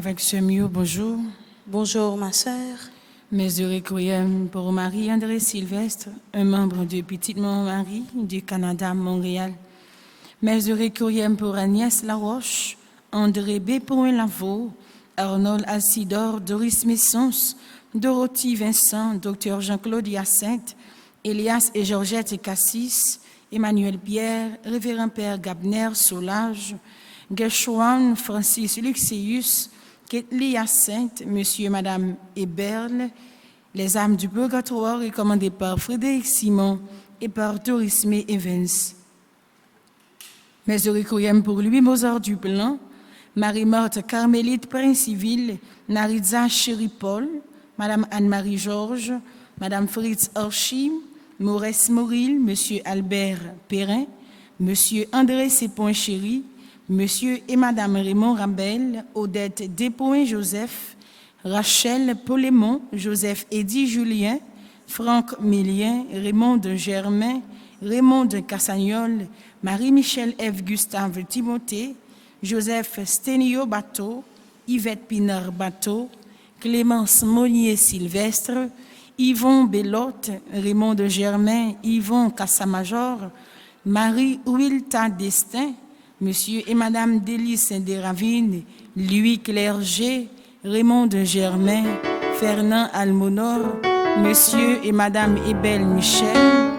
Avec ce mieux, bonjour. Bonjour ma sœur. Mes heureux requiem pour Marie-André Sylvestre, un membre de Petite Mont-Marie du Canada, Montréal. Mes heureux requiem pour Agnès Laroche, André B. Lavaux, Arnold Alcidor, Doris Messons, Dorothy Vincent, Dr Jean-Claude Hyacinthe, Elias et Georgette Cassis, Emmanuel Pierre, Révérend Père Gabner Solage, Gershwan Francis Luxeus, Ketli Hyacinthe, Monsieur et Madame Héberle, les âmes du purgatoire recommandées par Frédéric Simon et par Doris May Evans. Mes requiem pour Louis Mozart Duplan, Marie-Morte Carmélite Princiville, Naritza Chéri-Paul, Madame Anne-Marie Georges, Madame Fritz Orchim, Maurice Moril, Monsieur Albert Perrin, Monsieur André Sépon-Chéri, Monsieur et Madame Raymond Rabel, Odette Despoins-Joseph, Rachel Polémon, Joseph Eddy Julien, Franck Millien, Raymond de Germain, Raymond de Cassagnol, Marie-Michel F. Gustave Timothée, Joseph Sténio Bateau, Yvette Pinard Bateau, Clémence Monnier Sylvestre, Yvon Bellotte, Raymond de Germain, Yvon Cassamajor, Marie Wilta Destin, Monsieur et Madame Délice Desravines, Louis Clerget, Raymond de Germain, Fernand Almonor, Monsieur et Madame Ebel Michel,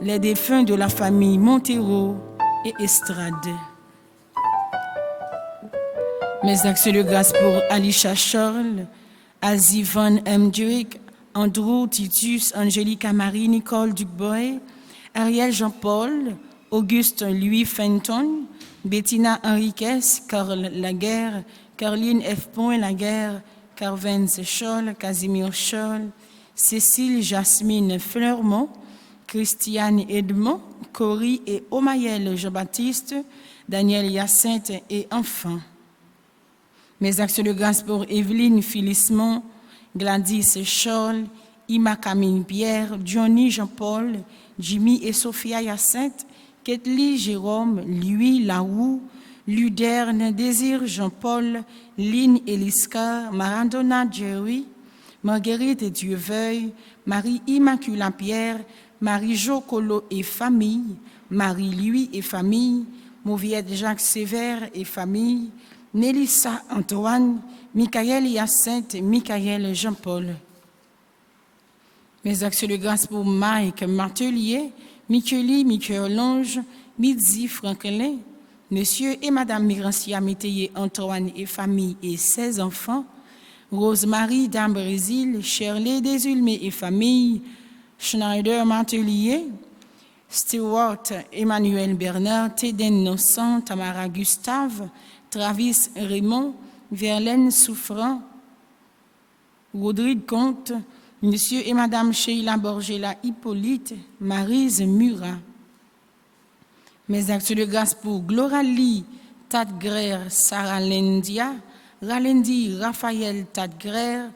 les défunts de la famille Montero et Estrade. Mes actions de grâce pour Alicia Charles, Azivan M. Duick, Andrew Titus, Angélica Marie, Nicole Dubois, Ariel Jean-Paul, Auguste Louis Fenton, Bettina Henriquez, Carl Laguerre, Caroline F. Point Laguerre, Carvens Scholl, Casimir Scholl, Cécile Jasmine Fleurmont, Christiane Edmond, Cory et Omayel Jean-Baptiste, Daniel Hyacinthe et enfants. Mes actions de grâce pour Evelyne Philismont, Gladys Scholl, Ima Camille Pierre, Johnny Jean-Paul, Jimmy et Sophia Hyacinthe, Ketli Jérôme, Louis Laou, Luderne Désir Jean-Paul, Lynn Eliska, Maradona Jerry, Marguerite Dieuveuil, Marie Immacula Pierre, Marie-Jo Colo et famille, Marie-Louis et famille, Mauviette Jacques Sévère et famille, Nélissa Antoine, Michael Hyacinthe, Michael Jean-Paul. Mes actions de grâce pour Mike Martelier, Micheli, Michel Longe, Midzi Franklin, Monsieur et Madame Migrancia Métayer Antoine et famille et 16 enfants, Rosemary Dambrésil, Shirley Desulmé et famille, Schneider Martelier, Stewart Emmanuel Bernard, Téden Innocent, Tamara Gustave, Travis Raymond, Verlaine Souffrant, Rodrigue Comte, Monsieur et Madame Sheila Borgela Hippolyte, Maryse Murat. Mes actes de grâce pour Gloralie Tadgrer, Sarah Lendia, Ralendi Raphaël Tadgrer,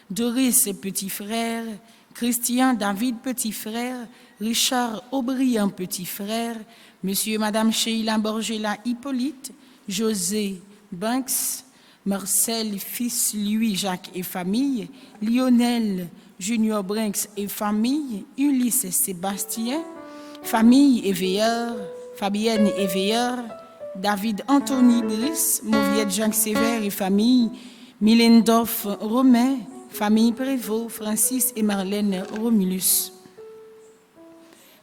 Doris Petit Frère, Christian David Petit Frère, Richard Aubryan Petit Frère, Monsieur et Madame Sheila Borgela Hippolyte, José Banks, Marcel fils Louis Jacques et famille, Lionel Junior Brinks et famille, Ulysse Sébastien, famille Éveilleur, Fabienne Éveilleur, David Anthony Brice, Mauviette Jacques Sévère et famille, Millendorf Romain, famille Prévost, Francis et Marlène Romulus.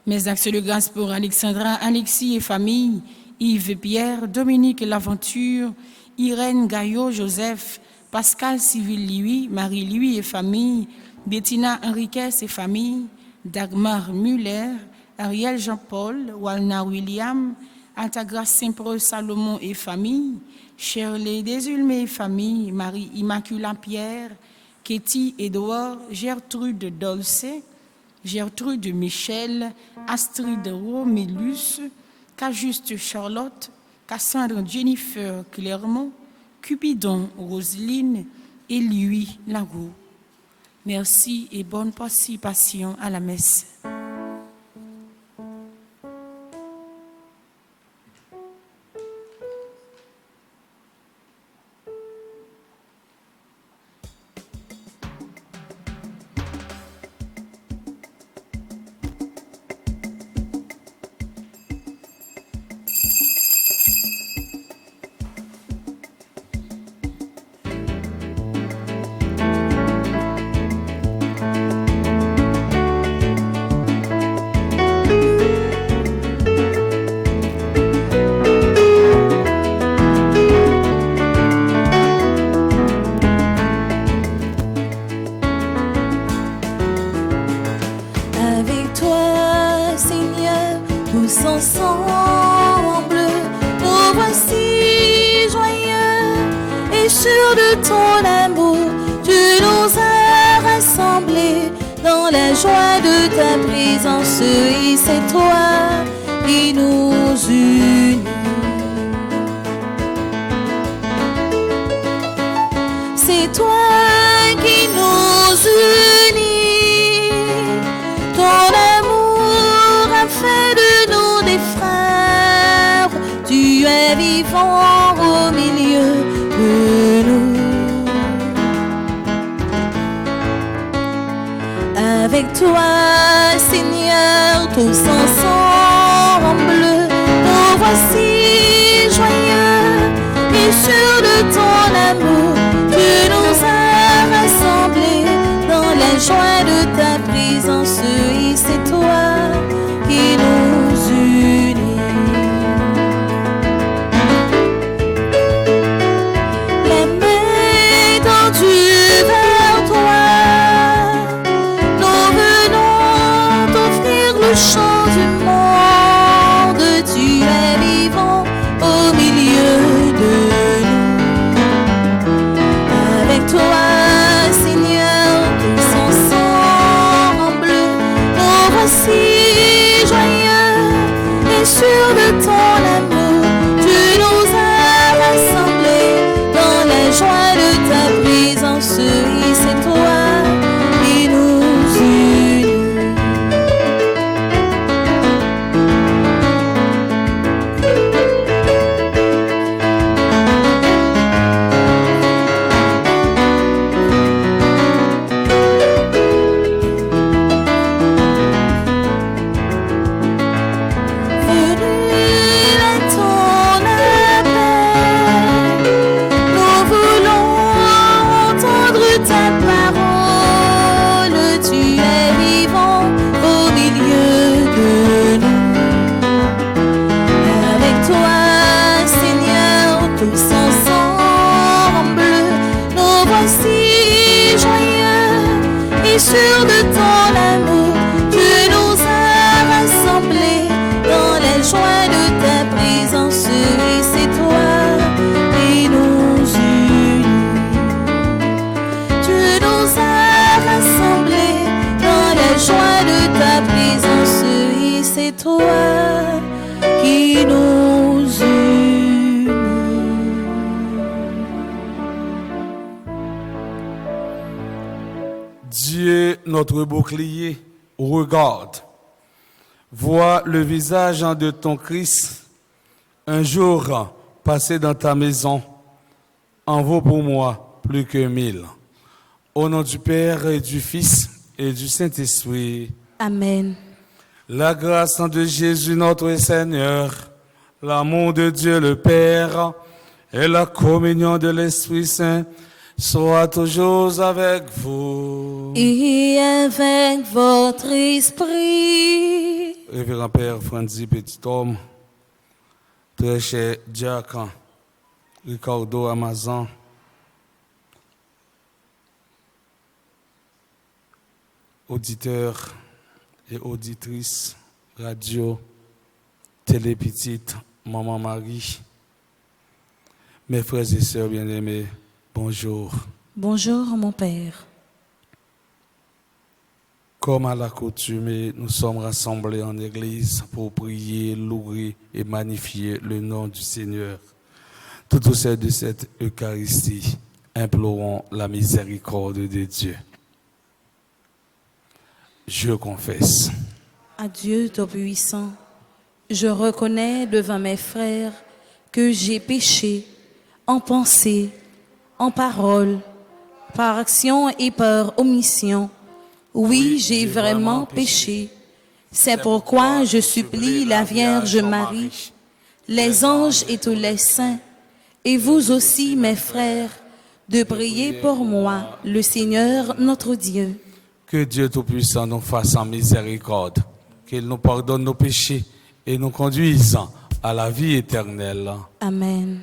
Mes actes de grâce pour Alexandra, Alexis et famille, Yves Pierre, Dominique Laventure, Irène Gaillot, Joseph, Pascal Civil Louis, Marie Louis et famille, Bettina Henriquez et famille, Dagmar Muller, Ariel Jean-Paul, Walna William, Altagrace Saint-Paul Salomon et famille, Shirley Desulmé et famille, Marie Immaculata Pierre, Katie Edouard, Gertrude Dolce, Gertrude Michel, Astrid Romélus, Cajuste Charlotte, Cassandre Jennifer Clermont, Cupidon Roselyne et Louis Lagout. Merci et bonne participation à la messe. Avec toi, Seigneur, tous ensemble, nous voici joyeux et sûrs de ton amour. Tu nous as rassemblés dans la joie de ta présence et c'est toi qui nous unis. La main tendue vers toi, le chant du monde, tu es vivant au milieu de nous. Avec toi, Seigneur, tous ensemble, nous voici joyeux et sûrs de ton amour. Tu nous as rassemblés dans la joie de ta présence et c'est toi qui nous unis. Sûr de ton amour, tu nous as rassemblés dans la joie de ta présence et c'est toi qui nous unis. Tu nous as rassemblés dans la joie de ta présence et c'est toi qui nous unis. Dieu, notre bouclier, regarde, vois le visage de ton Christ, un jour passé dans ta maison, en vaut pour moi plus que 1000. Au nom du Père et du Fils et du Saint-Esprit. Amen. La grâce de Jésus notre Seigneur, l'amour de Dieu le Père et la communion de l'Esprit Saint soit toujours avec vous. Et avec votre esprit. Révérend Père Franzi Petit Homme, très cher diacre Ricardo Amazon, auditeurs et auditrices radio, télé petite, maman Marie, mes frères et sœurs bien-aimés, bonjour. Bonjour mon Père. Comme à l'accoutumée, nous sommes rassemblés en Église pour prier, louer et magnifier le nom du Seigneur. Tout au sein de cette Eucharistie, implorons la miséricorde de Dieu. Je confesse. À Dieu Tout-Puissant, je reconnais devant mes frères que j'ai péché en pensée, en parole, par action et par omission. Oui, j'ai vraiment péché. C'est pourquoi je supplie la Vierge Marie, les anges et tous les saints, et vous aussi, mes frères, de prier pour moi, le Seigneur notre Dieu. Que Dieu Tout-Puissant nous fasse en miséricorde, qu'il nous pardonne nos péchés et nous conduise à la vie éternelle. Amen.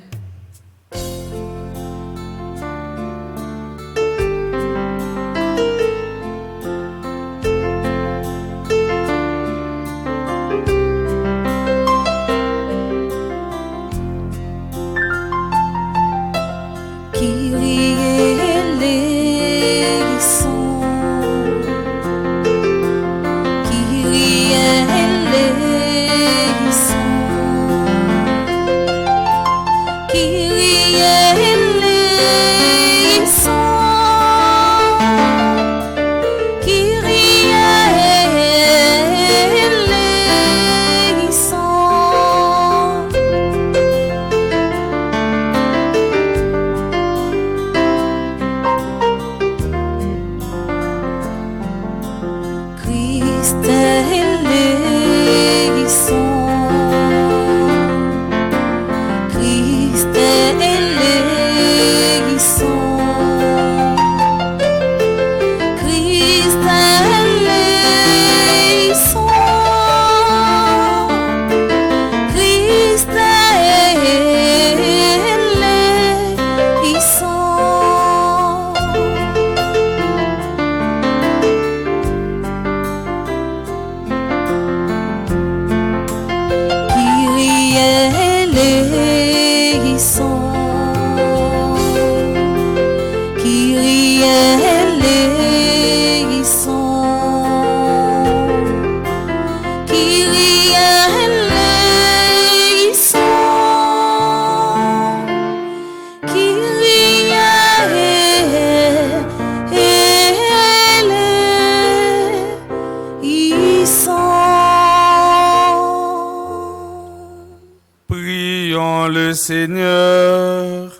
Seigneur,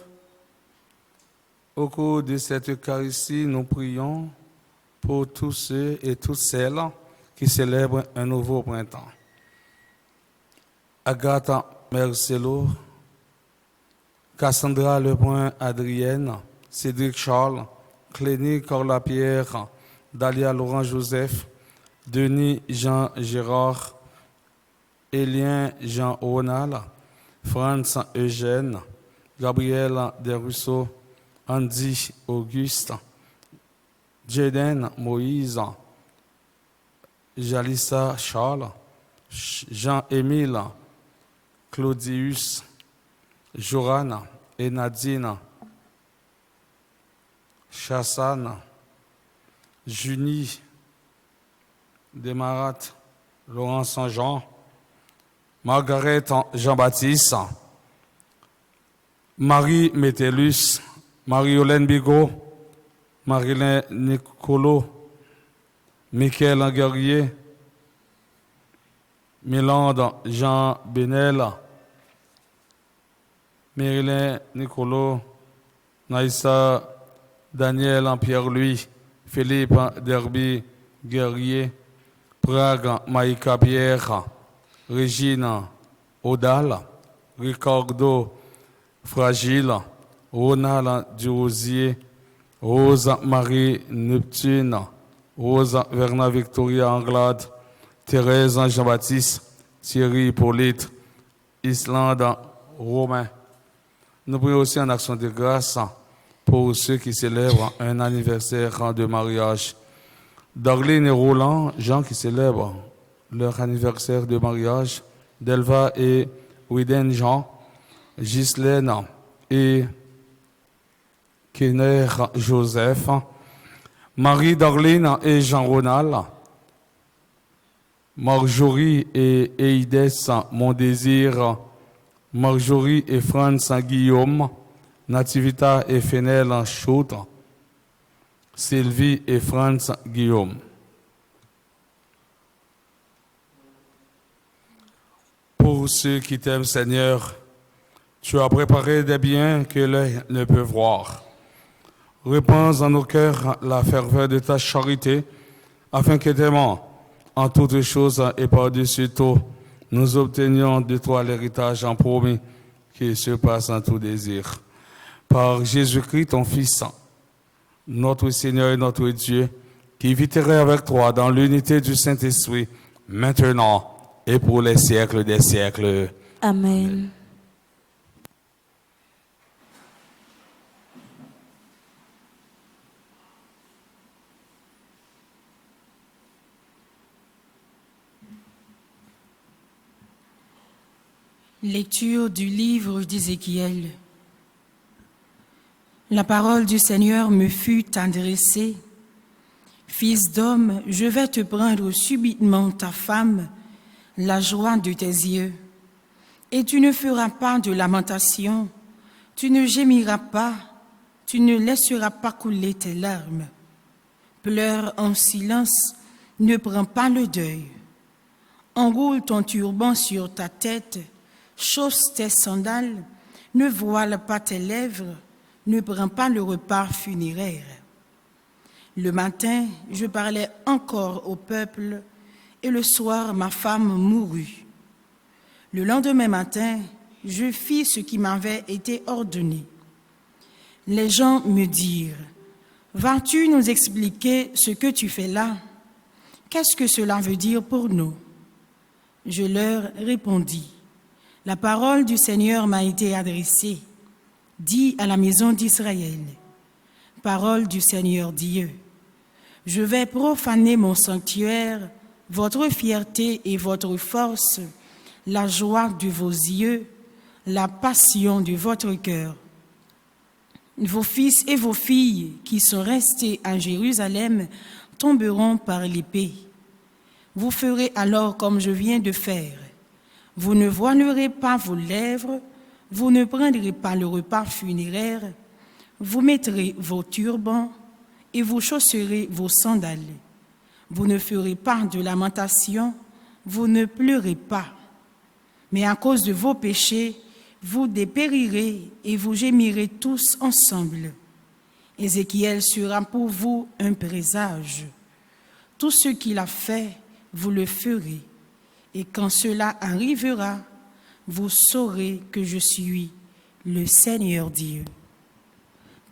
au cours de cette Eucharistie, nous prions pour tous ceux et toutes celles qui célèbrent un nouveau printemps. Agatha Marcelo, Cassandra Lebrun Adrienne, Cédric Charles, Clénie Corlapierre, Dalia Laurent Joseph, Denis Jean Gérard, Élien Jean Ronald, Franz Eugène, Gabriel Desrousseaux, Andy Auguste, Jaden Moïse, Jalissa Charles, Jean-Émile, Claudius, Joran et Nadine, Chassan, Junie, Desmarat, Laurent Saint-Jean, Margaret Jean-Baptiste, Marie Métellus, Marie-Hélène Bigot, Marilyn Nicolo, Michael Guerrier, Mélande Jean Benel, Marilyn Nicolo, Naïssa Daniel Pierre-Louis, Philippe Derby Guerrier, Prague Maïka Pierre, Régine Audal, Ricardo Fragile, Ronald Durosier, Rose Marie Neptune, Rose Verna Victoria Anglade, Thérèse Jean-Baptiste, Thierry Hippolyte, Islande Romain. Nous prions aussi en action de grâce pour ceux qui célèbrent un anniversaire de mariage. Darlene et Roland, gens qui célèbrent leur anniversaire de mariage. Delva et Widen Jean, Ghislaine et Kenner Joseph, Marie Darlene et Jean-Ronald, Marjorie et Eides Mon Désir, Marjorie et Franz Guillaume, Nativita et Fenel Choute, Sylvie et Franz Guillaume. Pour ceux qui t'aiment, Seigneur, tu as préparé des biens que l'œil ne peut voir. Répands en nos cœurs la ferveur de ta charité, afin que t'aimant en toutes choses et par-dessus tout, nous obtenions de toi l'héritage en promis qui surpasse en tout désir. Par Jésus-Christ, ton Fils, notre Seigneur et notre Dieu, qui viterait avec toi dans l'unité du Saint-Esprit, maintenant et pour les siècles des siècles. Amen. Lecture du livre d'Ézéchiel. La parole du Seigneur me fut adressée. Fils d'homme, je vais te prendre subitement ta femme, la joie de tes yeux. Et tu ne feras pas de lamentation, tu ne gémiras pas, tu ne laisseras pas couler tes larmes. Pleure en silence, ne prends pas le deuil. Enroule ton turban sur ta tête, chausse tes sandales, ne voile pas tes lèvres, ne prends pas le repas funéraire. Le matin, je parlais encore au peuple, et le soir, ma femme mourut. Le lendemain matin, je fis ce qui m'avait été ordonné. Les gens me dirent, « Vas-tu nous expliquer ce que tu fais là? Qu'est-ce que cela veut dire pour nous ?» Je leur répondis, « La parole du Seigneur m'a été adressée. Dis à la maison d'Israël, parole du Seigneur Dieu, je vais profaner mon sanctuaire, votre fierté et votre force, la joie de vos yeux, la passion de votre cœur. Vos fils et vos filles qui sont restés à Jérusalem tomberont par l'épée. Vous ferez alors comme je viens de faire. Vous ne voilerez pas vos lèvres, vous ne prendrez pas le repas funéraire, vous mettrez vos turbans et vous chausserez vos sandales. Vous ne ferez pas de lamentation, vous ne pleurez pas. Mais à cause de vos péchés, vous dépérirez et vous gémirez tous ensemble. Ézéchiel sera pour vous un présage. Tout ce qu'il a fait, vous le ferez. Et quand cela arrivera, vous saurez que je suis le Seigneur Dieu.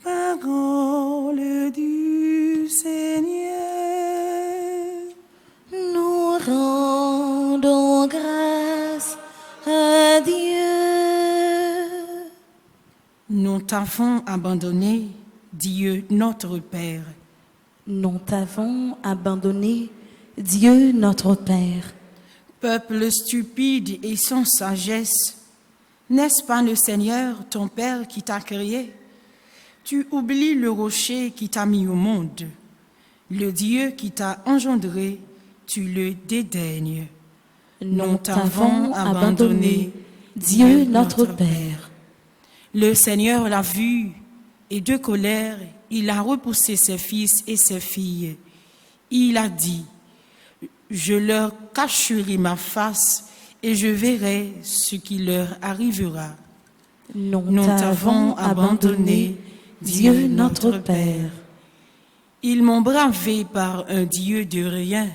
Parole du Seigneur. Nous rendons grâce à Dieu. Nous t'avons abandonné, Dieu notre Père. Nous t'avons abandonné, Dieu notre Père. Peuple stupide et sans sagesse, n'est-ce pas le Seigneur, ton Père, qui t'a créé? Tu oublies le rocher qui t'a mis au monde, le Dieu qui t'a engendré, tu le dédaignes. Nous t'avons abandonné, Dieu notre Père. Le Seigneur l'a vu, et de colère, il a repoussé ses fils et ses filles. Il a dit, je leur cacherai ma face et je verrai ce qui leur arrivera. Nous t'avons abandonné, Dieu notre Père. Ils m'ont bravé par un Dieu de rien,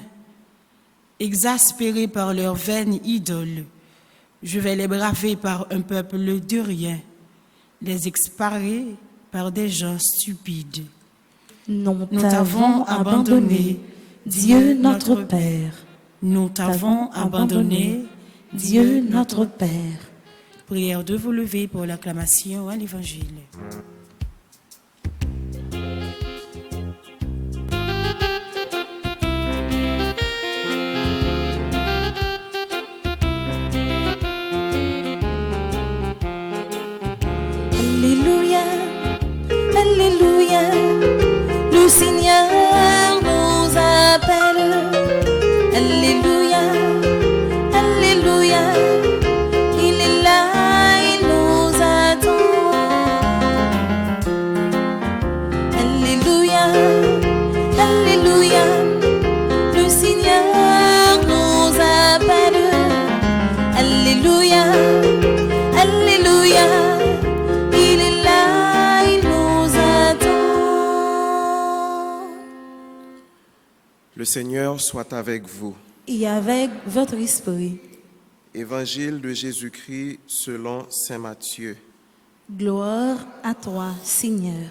exaspéré par leurs vaines idoles. Je vais les braver par un peuple de rien, les exparer par des gens stupides. Nous t'avons abandonné, Dieu notre Père. Nous t'avons abandonné, Dieu notre Père. Prière de vous lever pour l'acclamation à l'Évangile. Alléluia, Alléluia, le Seigneur nous appelle. Alléluia, Alléluia, il est là, il nous attend. Alléluia, Alléluia, le Seigneur nous appelle. Alléluia, Alléluia, il est là, il nous attend. Le Seigneur soit avec vous. Et avec votre esprit. Évangile de Jésus-Christ selon saint Matthieu. Gloire à toi, Seigneur.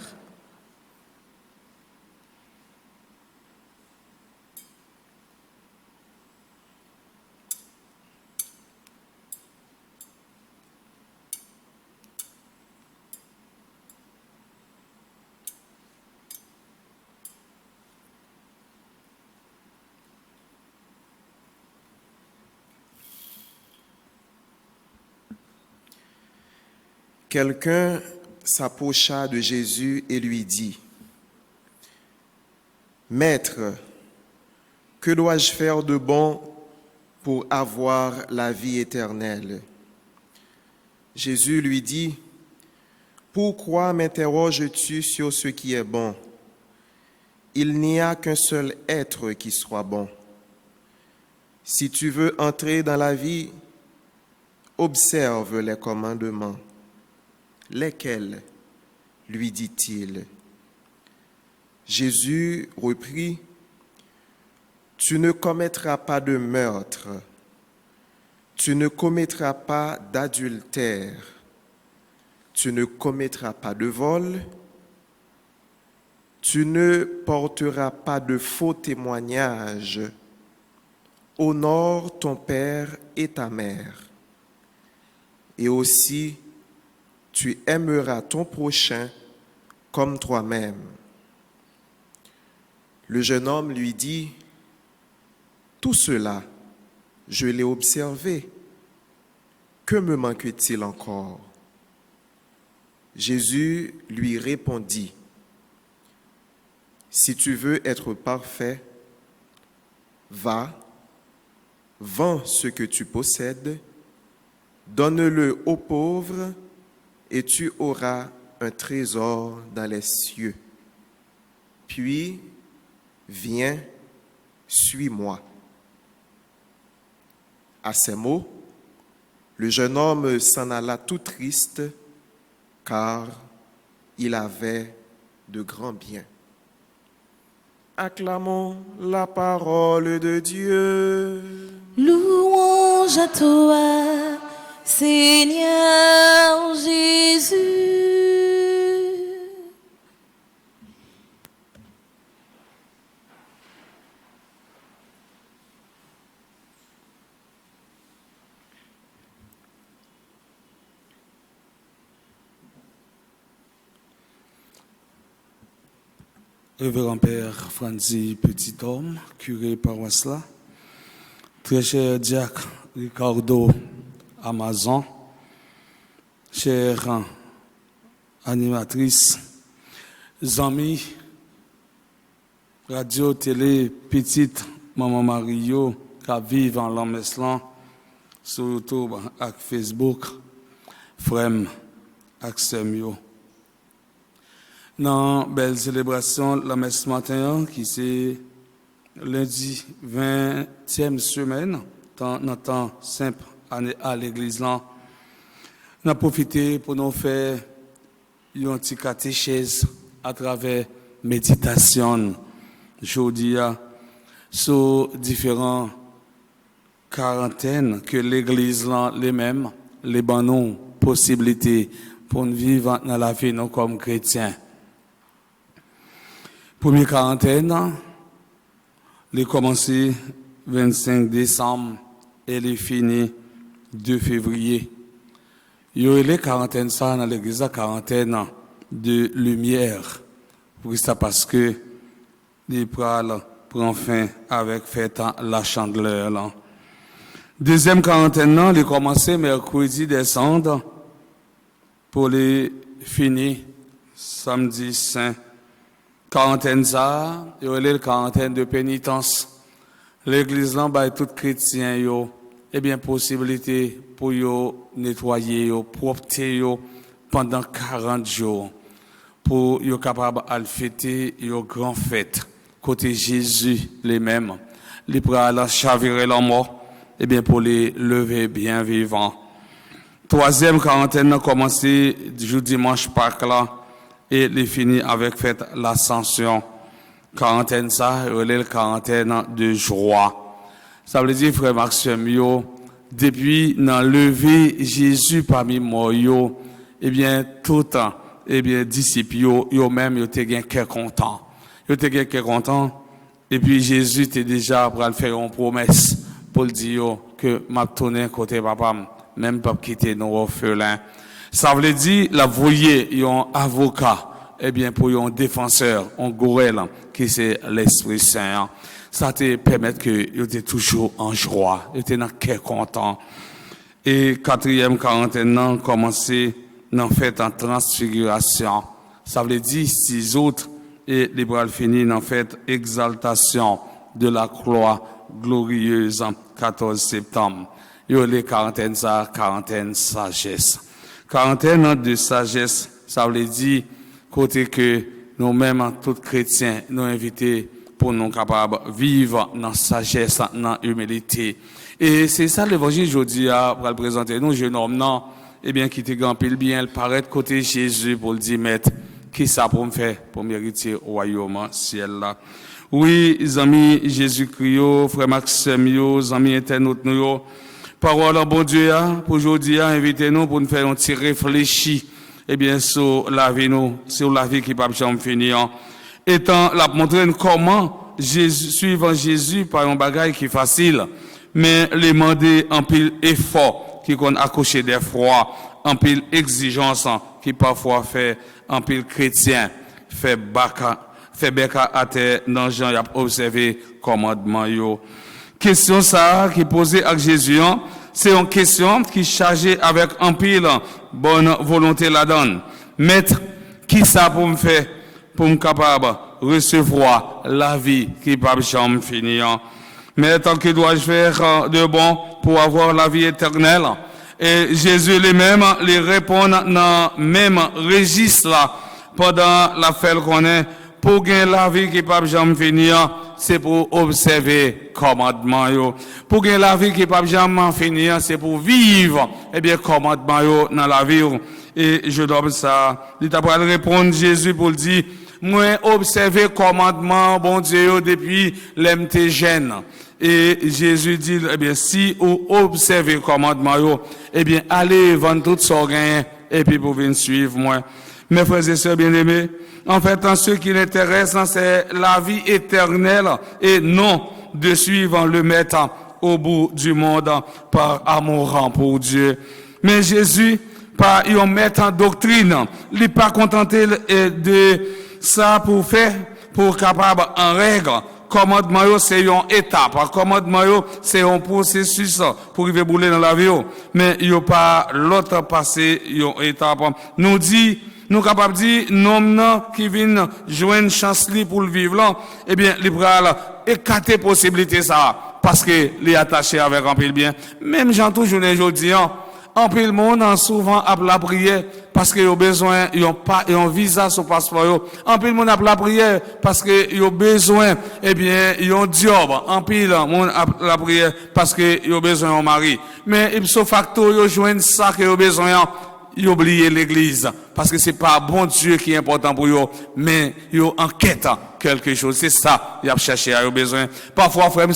Quelqu'un s'approcha de Jésus et lui dit, « Maître, que dois-je faire de bon pour avoir la vie éternelle ?» Jésus lui dit, « Pourquoi m'interroges-tu sur ce qui est bon? Il n'y a qu'un seul être qui soit bon. Si tu veux entrer dans la vie, observe les commandements. » Lesquels, lui dit-il. Jésus reprit, tu ne commettras pas de meurtre, tu ne commettras pas d'adultère, tu ne commettras pas de vol, tu ne porteras pas de faux témoignages, honore ton père et ta mère, et aussi tu aimeras ton prochain comme toi-même. Le jeune homme lui dit, tout cela, je l'ai observé. Que me manque-t-il encore? Jésus lui répondit, si tu veux être parfait, va, vends ce que tu possèdes, donne-le aux pauvres, et tu auras un trésor dans les cieux. Puis, viens, suis-moi. À ces mots, le jeune homme s'en alla tout triste, car il avait de grands biens. Acclamons la parole de Dieu. Louange à toi, Seigneur Jésus. Révérend Père Franzi Petit-Homme, curé paroisse là, très cher diacre Ricardo Amazon, chère animatrice, amis, radio, télé, petite maman Mario, qui vivent en l'Ameslan, sur YouTube et Facebook, frère et Semio. Dans belle célébration, la messe matin, qui c'est lundi 20e semaine, dans notre temps simple à l'église là, on a profité pour nous faire une petite catéchèse à travers méditation, jeudi, sur différents quarantaine que l'Église là, les mêmes, les bonnes possibilités pour nous vivre dans la vie nous comme chrétiens. Première quarantaine, elle commencé 25 décembre et elle est finie 2 février. Il y a les quarantaines ça dans l'église, la quarantaine de lumière. Pour ça parce que les prend fin avec fête la chandeleur là. Deuxième quarantaine là, elle a commencé mercredi décembre pour les finir samedi saint. Quarantaine ça, il y a la quarantaine de pénitence. L'église là ba tout chrétien yo et bien possibilité pour yo nettoyer yo propter yo pendant 40 jours pour yo capable à fêter yo grand fête côté Jésus les mêmes les pral chavirer la mort et bien pour les lever bien vivants. Troisième quarantaine a commencé dimanche Pâques là et les fini avec fête l'Ascension. Quarantaine ça, relève quarantaine de joie. Ça veut dire, frère Maxime, yo, depuis dans lever Jésus parmi moi, yo, eh bien, tout le temps, eh bien, disciples, yo même, yo te gen cœur content. Yo te gen cœur content. Et puis, Jésus t'est déjà pour faire une promesse, pour le dire, que m'a tourné côté papa, même pas quitter nos orphelins. Ça veut dire, la voyez, yon avocat, eh bien, pour un défenseur, un gourel, qui c'est l'Esprit Saint. Ça te permet que tu es toujours en joie, tu es dans cœur content. Et quatrième quarantaine, commencer dans fête en transfiguration. Ça veut dire 6 autres, et les bras finis dans fête exaltation de la croix glorieuse, 14 septembre. Il y a les quarantaines, ça, quarantaine sagesse. Quarantaine de sagesse, ça veut dire, côté que nous-mêmes, tous chrétiens, nous invités pour nous capables de vivre dans sagesse, dans humilité. Et c'est ça l'évangile aujourd'hui pour le présenter. Nous, jeune homme, non, eh bien, qui te gampille bien, elle paraît de côté Jésus pour le dire, maître, qui ça pour me faire, pour mériter au royaume ciel là. Oui, amis Jésus-Christ, frère Maxime, amis internautes, nous, parole en bon Dieu, pour aujourd'hui, invitez-nous pour nous faire un petit réfléchir. Eh bien, sur la vie, sur la vie qui va jamais finir. Étant, la montrer comment suivre Jésus par un bagage qui est facile, mais les demander en pile effort, qui qu'on accoucher des froids, en pile exigence, qui parfois fait en pile chrétien, fait beka à terre, dans Jean, y a observé commandement yo. Question ça, qui posée à Jésus, c'est une question qui est chargée avec un pile bonne volonté la donne. Maître, qui ça pour me faire, pour me capable recevoir la vie qui pas jamais finir. Mais tant que dois-je faire de bon pour avoir la vie éternelle? Et Jésus lui-même les répond dans le même registre là, pendant la fête qu'on est, pour gagner la vie qui pas jamais finir. C'est pour observer commandement yo. Pour gagner la vie qui pas jamais finir, c'est pour vivre eh bien commandement yo dans la vie. Et je dois ça. Il t'a pas répondre Jésus pour dire moi observer commandement bon Dieu depuis l'MT jeune. Et Jésus dit eh bien si vous observez commandement yo, eh bien allez vendre tout ça gain et puis pour venir suivre moi. Mes frères et sœurs bien-aimés, en fait, ce qui l'intéresse, c'est la vie éternelle et non de suivre le maître au bout du monde par amour pour Dieu. Mais Jésus, par un maître en doctrine, il n'est pas contenté de ça pour faire, pour capable en règle. Commandement, c'est une étape. Commandement, c'est un processus pour arriver bouler dans la vie. Mais il n'y a pas l'autre passé, une étape. Nous capables de dire, non, qui viennent jouer une chance pour le vivre là, eh bien, libéral, écarter possibilité ça, parce que les attaché avec un pile bien. Même j'en toujours aujourd'hui, en pile monde, souvent, à la prière, parce qu'ils ont besoin, ils ont pas, ils ont visa sur passeport, en pile monde à la prière, parce qu'ils ont besoin, eh bien, ils ont job, en pile monde à la prière, parce qu'ils ont besoin d'un mari. Mais, ipso facto, ils ont joint ça qu'ils ont besoin, ils oublient l'église. Parce que c'est pas bon Dieu qui est important pour eux, mais ils enquêtent quelque chose. C'est ça, ils ont cherché à eux besoin. Parfois, frère,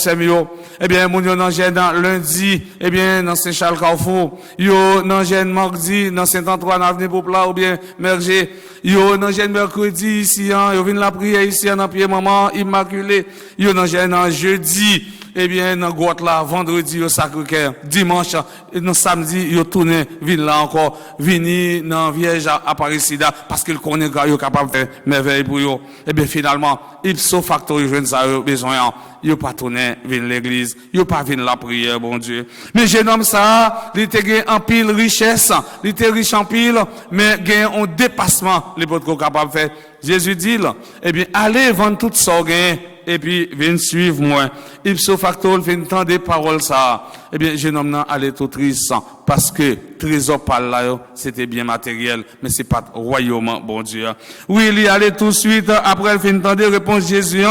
eh bien, mon yon gêne dans lundi, eh bien, dans Saint-Charles Carrefour, yo nan gêne mardi, dans Saint-Antoine, avenue Poplar, ou bien, Merger, yo nan gêne mercredi, ici, yo vin la prière ici, dans Pied Maman, Immaculée, yo nan gêne jeudi, eh bien, dans Grotte là, vendredi, au Sacré-Cœur, dimanche, non samedi, yo tourne, vin là encore, vini, dans Vierge Apparicida, parce qu'il connaît gars, yo capable de faire merveille pour yo. Eh bien, finalement, ipso facto, yo ça, yo besoin, yo pas tourner, vin l'église, yo pas vin la prière, bon Dieu. Mais jeune homme ça, il était gain en pile richesse, il était riche en pile, mais gain un dépassement, les potes capable de faire. Jésus dit, eh bien, allez vendre tout ça gain, et puis, viens suivre moi. Ipso facto, vient entendre des paroles ça. Eh bien, jeune homme, allez tout triste, parce que, trésor par là, c'était bien matériel, mais c'est pas royaume, bon Dieu. Oui, il y allait tout de suite, après, il vient entendre réponse Jésus,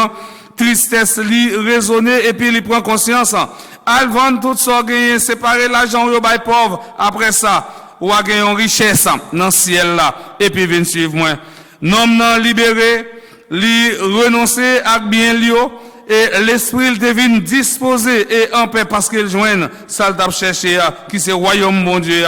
tristesse, li raisonner, et puis, il prend conscience. Al vendre tout ça gagné, séparer l'argent au bail pauvre. Après ça, ou a gagné une richesse, dans le ciel là, et puis, viens suivre moi. Non, non, libéré, li renoncer à bien lio et l'esprit il devine disposé et en paix parce qu'il joigne ça t'a cherché qui c'est royaume bon Dieu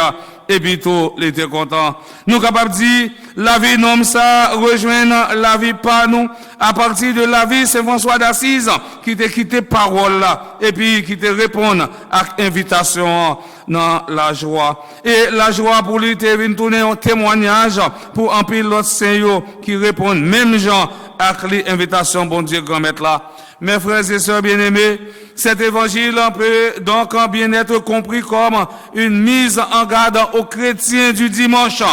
et puis tout il était content. Nous capable dire la vie non ça rejoindre la vie pas nous à partir de la vie c'est François d'Assise qui t'a quitté parole là et puis qui te répondre à invitation dans la joie et la joie pour lui te vient tourner un témoignage pour un pile l'autre saint qui répondent même gens à l'invitation bon Dieu grand maître là. Mes frères et sœurs bien-aimés, cet évangile peut donc bien être compris comme une mise en garde aux chrétiens du dimanche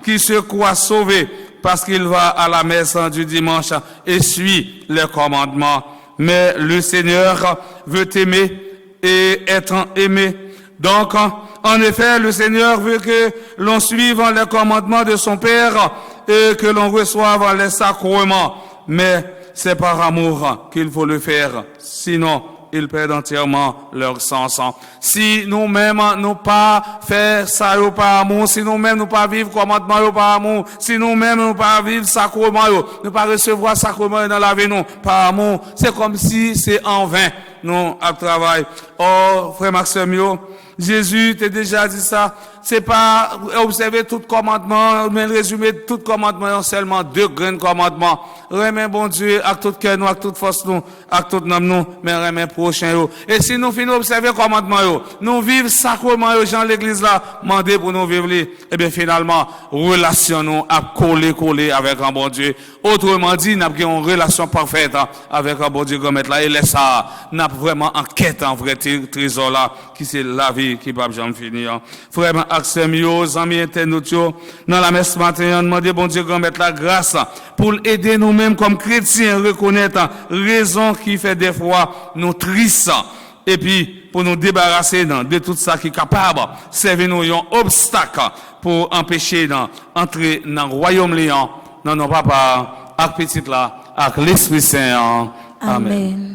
qui se croient sauvés parce qu'il va à la messe du dimanche et suit les commandements. Mais le Seigneur veut aimer et être aimé. Donc, en effet, le Seigneur veut que l'on suive les commandements de son Père et que l'on reçoive les sacrements. Mais c'est par amour qu'il faut le faire. Sinon, ils perdent entièrement leur sens. Si nous-mêmes nous pas faire ça par amour, si nous-mêmes nous pas vivre commandement par amour, si nous-mêmes nous pas vivre sacrement, nous pas recevoir sacrement dans la vie nous par amour, c'est comme si c'est en vain nous à travail. Oh, frère Maxime, Jésus t'a déjà dit ça. C'est pas observer tout commandement, mais résumer tout commandement, seulement 2 grands commandements. Remet bon Dieu, avec tout cœur nous, avec toute force nous, avec tout nom nous, mais remet prochain yo. Et si nous finissons observer commandement yo, nous vivons sacrement yo, Jean l'église là, mandé pour nous vivre les, et bien finalement, relation nous à coller avec un bon Dieu. Autrement dit, nous avons une relation parfaite avec un bon Dieu comme là, et laisse ça, nous avons vraiment en quête, un vrai trésor là, qui c'est la vie qui va jamais finir. Frère, Axem yo, amis internautes yo, dans la messe matin, demander bon Dieu grand mettre la grâce pour aider nous-mêmes comme chrétiens reconnaître raison qui fait des fois nous tristes et puis pour nous débarrasser de tout ça qui est capable servir nous un obstacle pour empêcher d'entrer dans le royaume lion dans nos papas avec petit là avec l'Esprit Saint. Amen.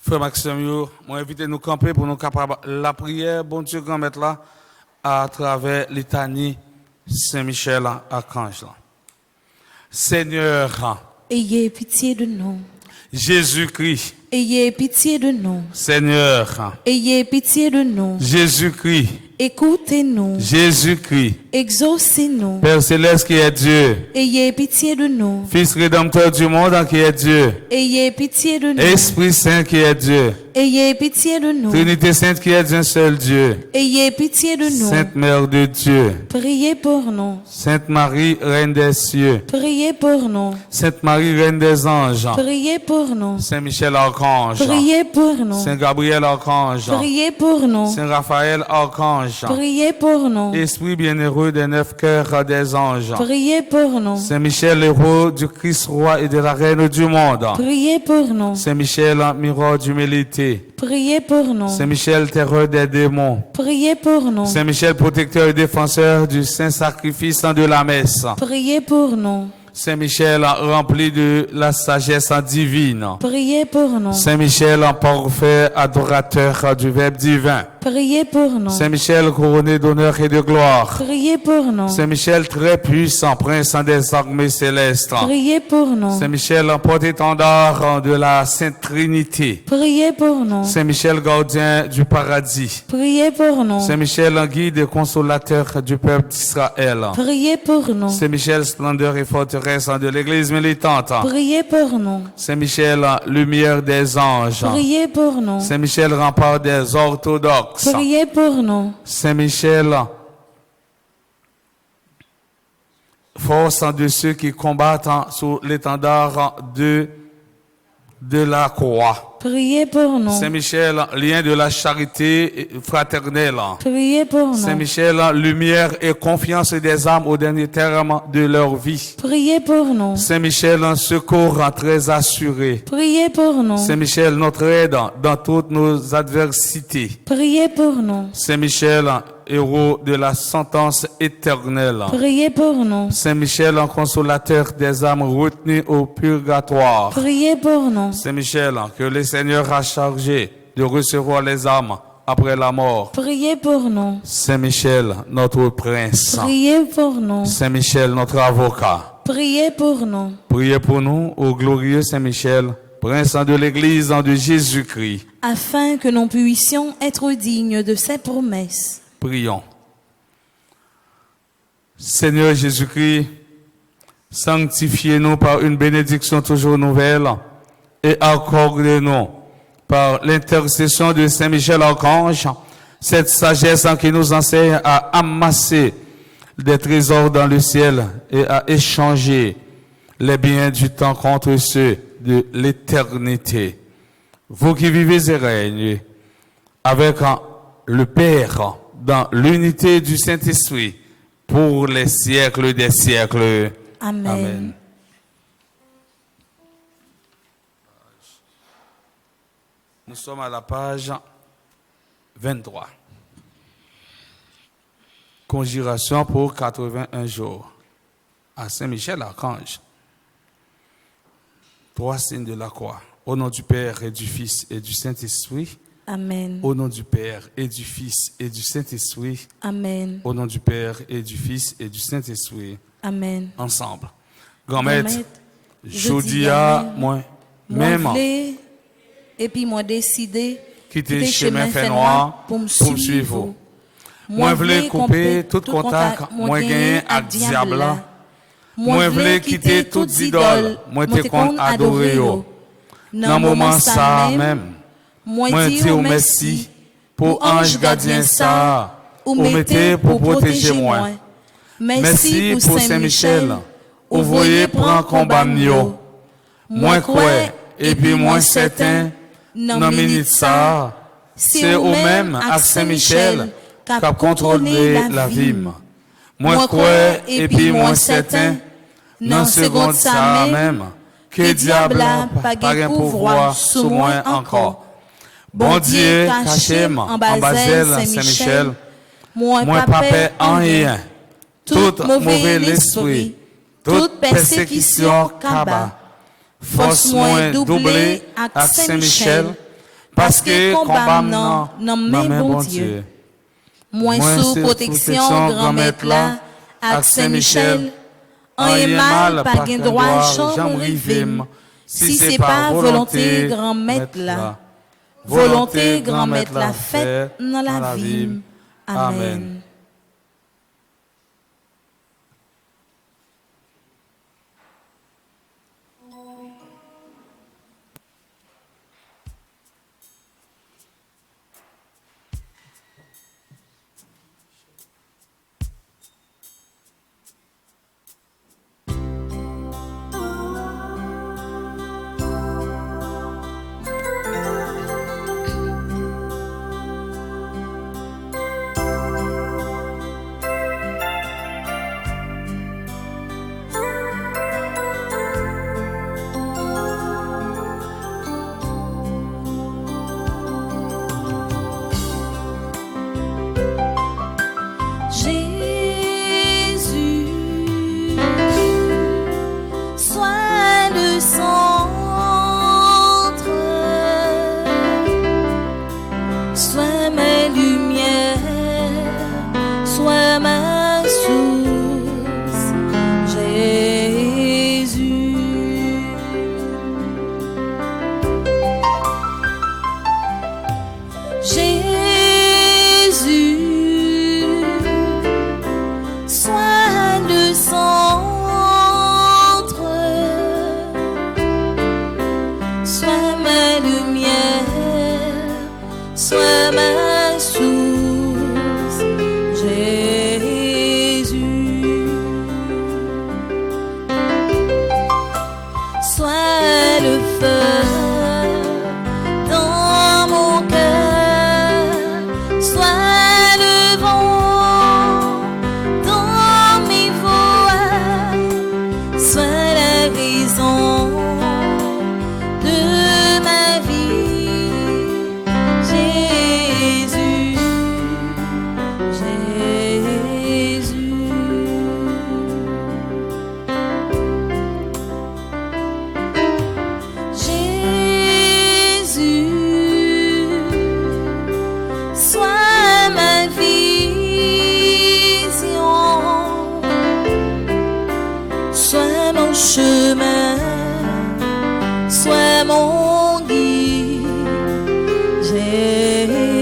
Frère Maxime, moi invite nous camper pour nous capables la prière, bon Dieu grand maître là, à travers litanie Saint-Michel Archange là. Seigneur, Ayez pitié de nous. Jésus-Christ, Ayez pitié de nous. Seigneur, Ayez pitié de nous. Jésus-Christ, Écoutez-nous. Jésus-Christ, Exaucez-nous. Père céleste qui est Dieu, Ayez pitié de nous. Fils rédempteur du monde qui est Dieu, Ayez pitié de nous. Esprit Saint qui est Dieu, Ayez pitié de nous. Trinité Sainte qui est un seul Dieu, Ayez pitié de nous. Sainte Mère de Dieu, Priez pour nous. Sainte Marie, Reine des cieux, Priez pour nous. Sainte Marie, Reine des anges, Priez pour nous. Saint Michel Archange, Priez pour nous. Saint Gabriel Archange, Priez pour nous. Saint Raphaël Archange, archanges. Priez pour nous. Esprit bienheureux des 9 cœurs des anges. Priez pour nous. Saint Michel, héros du Christ roi et de la reine du monde. Priez pour nous. Saint Michel, miroir d'humilité. Priez pour nous. Saint Michel, terreur des démons. Priez pour nous. Saint Michel, protecteur et défenseur du saint sacrifice de la messe. Priez pour nous. Saint Michel, rempli de la sagesse divine. Priez pour nous. Saint Michel, parfait adorateur du Verbe divin. Priez pour nous. Saint Michel, couronné d'honneur et de gloire. Priez pour nous. Saint Michel, très puissant, prince des armées célestes. Priez pour nous. Saint Michel, porte-étendard de la Sainte Trinité. Priez pour nous. Saint Michel, gardien du paradis. Priez pour nous. Saint Michel, guide et consolateur du peuple d'Israël. Priez pour nous. Saint Michel, splendeur et forteresse de l'Église militante. Priez pour nous. Saint Michel, lumière des anges. Priez pour nous. Saint Michel, rempart des orthodoxes. Priez pour nous. Saint Michel, force de ceux qui combattent sous l'étendard de la croix. Priez pour nous. Saint Michel, lien de la charité fraternelle. Priez pour nous. Saint Michel, lumière et confiance des âmes au dernier terme de leur vie. Priez pour nous. Saint Michel, secours très assuré. Priez pour nous. Saint Michel, notre aide dans toutes nos adversités. Priez pour nous. Saint Michel, héros de la sentence éternelle. Priez pour nous. Saint Michel, consolateur des âmes retenues au purgatoire. Priez pour nous. Saint Michel, que le Seigneur a chargé de recevoir les âmes après la mort. Priez pour nous. Saint Michel, notre prince. Priez pour nous. Saint Michel, notre avocat. Priez pour nous. Priez pour nous, ô glorieux Saint Michel, prince de l'Église de Jésus-Christ. Afin que nous puissions être dignes de ses promesses. Prions. Seigneur Jésus-Christ, sanctifiez-nous par une bénédiction toujours nouvelle et accordez-nous par l'intercession de Saint Michel Archange cette sagesse qui nous enseigne à amasser des trésors dans le ciel et à échanger les biens du temps contre ceux de l'éternité. Vous qui vivez et régnez avec le Père dans l'unité du Saint-Esprit pour les siècles des siècles. Amen. Amen. Nous sommes à la page 23. Conjuration pour 81 jours. À Saint-Michel Archange. 3 signes de la croix. Au nom du Père et du Fils et du Saint-Esprit. Amen. Au nom du Père et du Fils et du Saint-Esprit. Amen. Au nom du Père et du Fils et du Saint-Esprit. Amen. Ensemble. Grand-maître, je je dis dis à moi, même, et puis moi décidé quitter chemin fait noir pour me suivre. Moi voulais couper tout contact, moi gagner à diable. Moi voulais quitter toutes idoles, moi te compte adorer. Dans moment ça même, moi dire merci pour ange gardien ça, ou mettez pour protéger moi. Merci pour Saint-Michel, ou voyez prendre combat mio. Moi crois, et puis moi certain, dans minute ça, c'est au même à Saint-Michel qu'a contrôlé la vie. Moi crois, et puis moi certain, dans seconde ça même, que diable pas un pouvoir sur moi encore. Bon Dieu, cachez-moi en Basel Saint-Michel, moi pas paix en rien. Tout mauvais l'esprit, toute persécution cabas, force moins doublée à Saint-Michel, parce que combat non même bon Dieu. Moi sous protection grand-maître là, à Saint-Michel, en est mal pas gain droit chambre rivim, si c'est pas volonté grand-maître là. Volonté grand-maître la faite dans la vie. Amen. Jésus, sois le centre, sois ma lumière, sois ma source, Jésus. Sois le feu dans mon cœur, sois le vent dans mes voies, sois la raison de ma vie, Jésus, Jésus. Jésus, sois ma vision, sois mon chemin, sois mon guide, Jésus.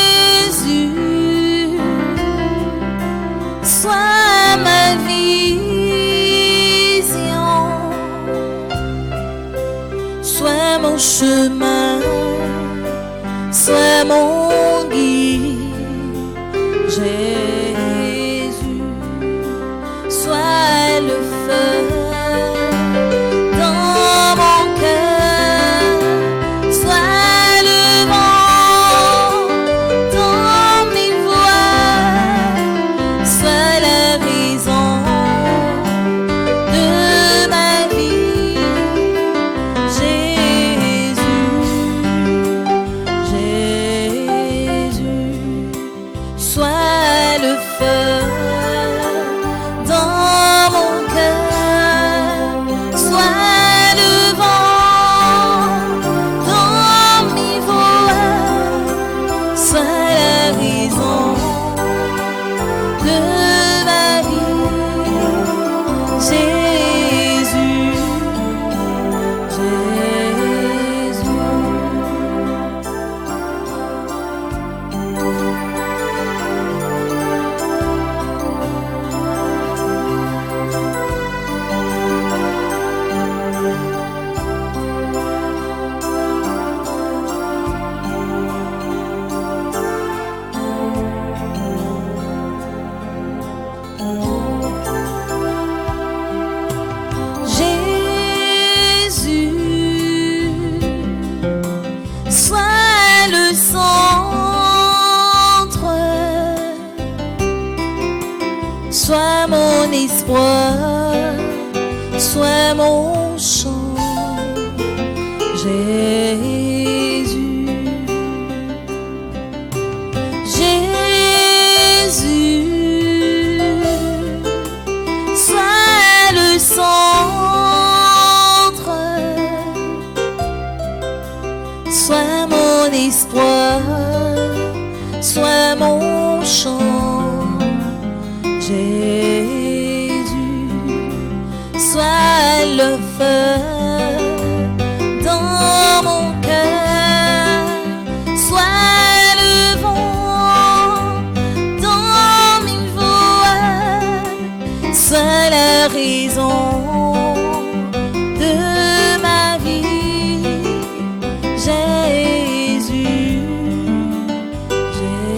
Jésus, sois ma vision, sois mon chemin, sois mon guide, Jésus, sois le feu dans mon cœur, sois le vent dans mes voies, sois la raison de ma vie, Jésus, Jésus, sois le feu dans mon cœur, sois le vent dans mes voies, sois la raison de ma vie, Jésus, Jésus. Jésus, sois le centre, sois mon espoir, sois mon chant, Jésus. Jésus, sois le centre, sois mon espoir, sois mon chant, Jésus, sois le feu dans mon cœur, sois le vent dans mes voies, sois la raison de ma vie, Jésus, Jésus.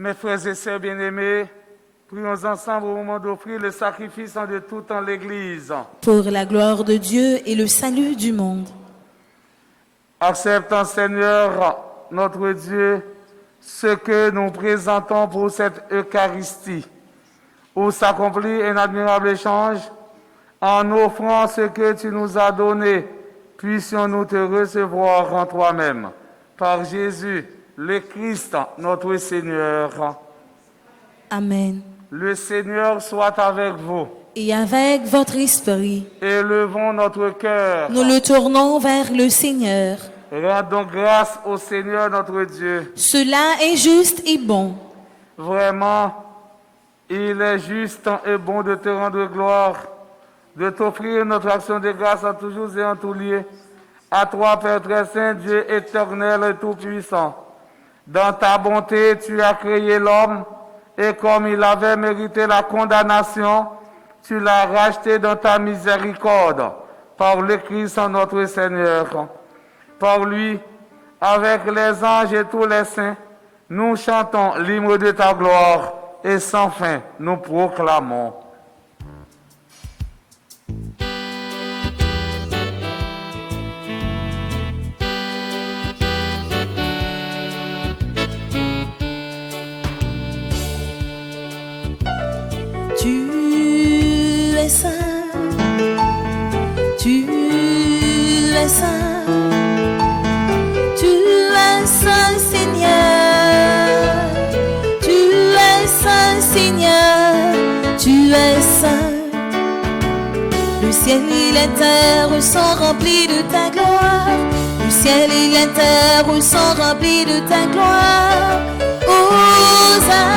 Mes frères et sœurs bien-aimés, prions ensemble au moment d'offrir le sacrifice de tout en l'Église. Pour la gloire de Dieu et le salut du monde. Acceptons, Seigneur, notre Dieu, ce que nous présentons pour cette Eucharistie, où s'accomplit un admirable échange. En offrant ce que tu nous as donné, puissions-nous te recevoir en toi-même. Par Jésus, le Christ, notre Seigneur. Amen. Le Seigneur soit avec vous. Et avec votre esprit, Élevons notre cœur. nous le tournons vers le Seigneur. Rendons grâce au Seigneur notre Dieu. Cela est juste et bon. Vraiment, il est juste et bon de te rendre gloire, de t'offrir notre action de grâce en tout jour et en tout lieu. À toi, Père très saint, Dieu éternel et tout-puissant. Dans ta bonté, tu as créé l'homme, et comme il avait mérité la condamnation, tu l'as racheté dans ta miséricorde, par le Christ notre Seigneur. Par lui, avec les anges et tous les saints, nous chantons l'hymne de ta gloire, et sans fin, nous proclamons. Tu es saint, tu es saint, tu es saint Seigneur, tu es saint Seigneur, tu es saint. Le ciel et la terre sont remplis de ta gloire, le ciel et la terre sont remplis de ta gloire. Hosanna.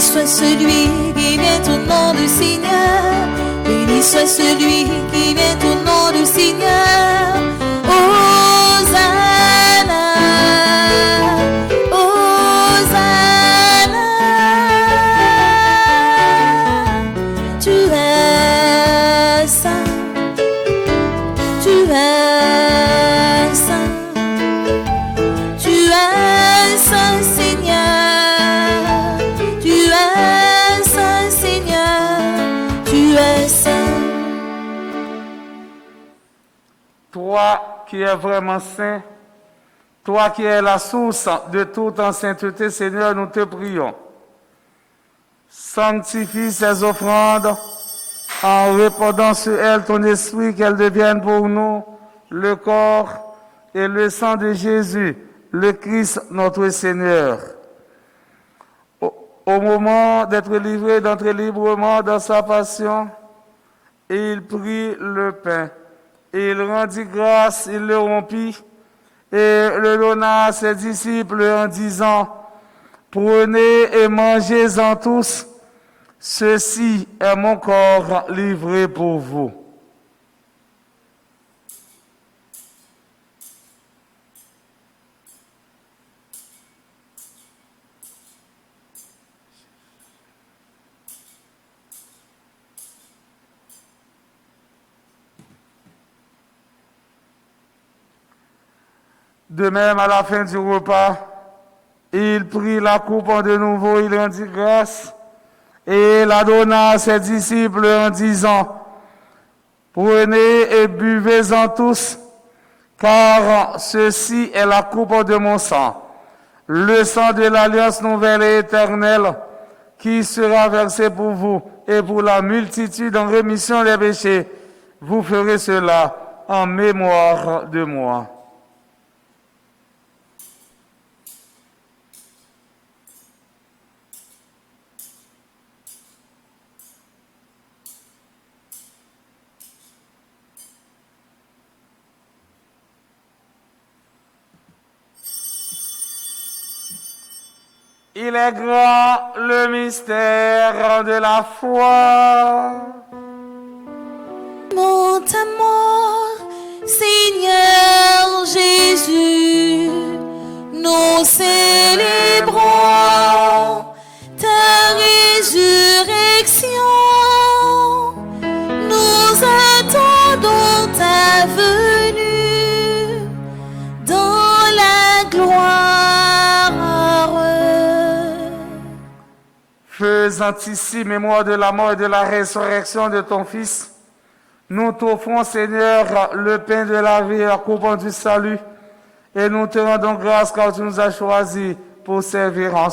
Soit celui qui vient au nom du Seigneur, béni soit celui qui vient au nom du Seigneur. Hosanna, Hosanna. Tu es saint, tu es saint, tu es saint Seigneur. Toi qui es vraiment saint, toi qui es la source de toute en sainteté, Seigneur, nous te prions. Sanctifie ces offrandes en répandant sur elles ton esprit, qu'elles deviennent pour nous le corps et le sang de Jésus, le Christ notre Seigneur. Au moment d'être livré, d'entrer librement dans sa passion, il prit le pain. Et il rendit grâce, il le rompit et le donna à ses disciples en disant, prenez et mangez-en tous, ceci est mon corps livré pour vous. De même, à la fin du repas, il prit la coupe de nouveau, il rendit grâce et la donna à ses disciples en disant, prenez et buvez-en tous, car ceci est la coupe de mon sang, le sang de l'alliance nouvelle et éternelle, qui sera versé pour vous et pour la multitude en rémission des péchés. Vous ferez cela en mémoire de moi. Il est grand le mystère de la foi. Mon amour, Seigneur Jésus, nous célébrons ta résurrection. Nous attendons ta venue dans la gloire. Faisant ici mémoire de la mort et de la résurrection de ton Fils, nous t'offrons, Seigneur, le pain de la vie et la coupe du salut, et nous te rendons grâce car tu nous as choisis pour servir en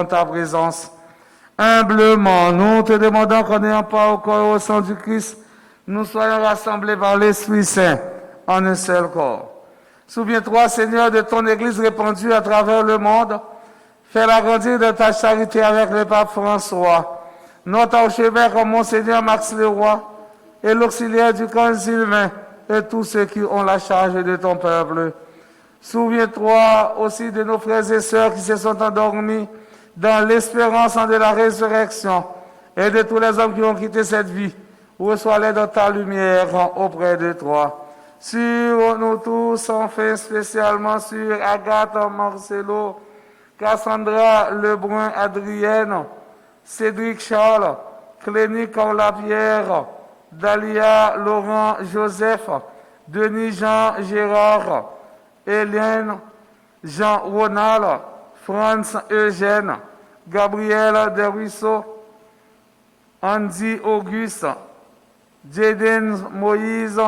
ta présence. Humblement, nous te demandons qu'en n'ayant pas au corps et au sang du Christ, nous soyons rassemblés par l'Esprit Saint en un seul corps. Souviens-toi, Seigneur, de ton Église répandue à travers le monde. Fais-la grandir de ta charité avec le pape François, notre archevêque, Monseigneur Max Leroy, et l'auxiliaire du camp Sylvain, et tous ceux qui ont la charge de ton peuple. Souviens-toi aussi de nos frères et sœurs qui se sont endormis dans l'espérance de la résurrection, et de tous les hommes qui ont quitté cette vie. Reçois l'aide de ta lumière auprès de toi. Sur nous tous, enfin spécialement sur Agathe, Marcelo, Cassandra Lebrun, Adrienne, Cédric Charles, Clénie Carla Pierre, Dalia Laurent Joseph, Denis Jean Gérard, Hélène Jean Ronald, Franz Eugène, Gabriel Desruisseaux, Andy Auguste, Jaden Moïse,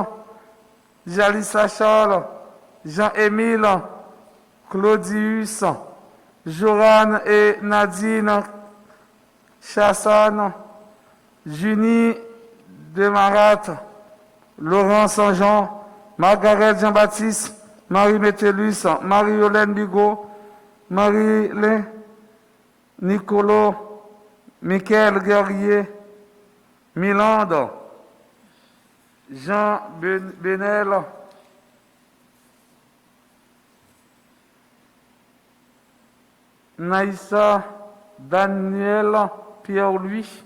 Jalissa Charles, Jean-Émile, Claudius, Joran et Nadine Chassan, Junie Demarat, Laurent Saint-Jean, Margaret Jean-Baptiste, Marie Métellus, Marie-Hélène Bigot, Marie-Lé, Nicolo, Michael Guerrier, Milande, Jean Benel, Naïssa, Daniel, Pierre-Louis,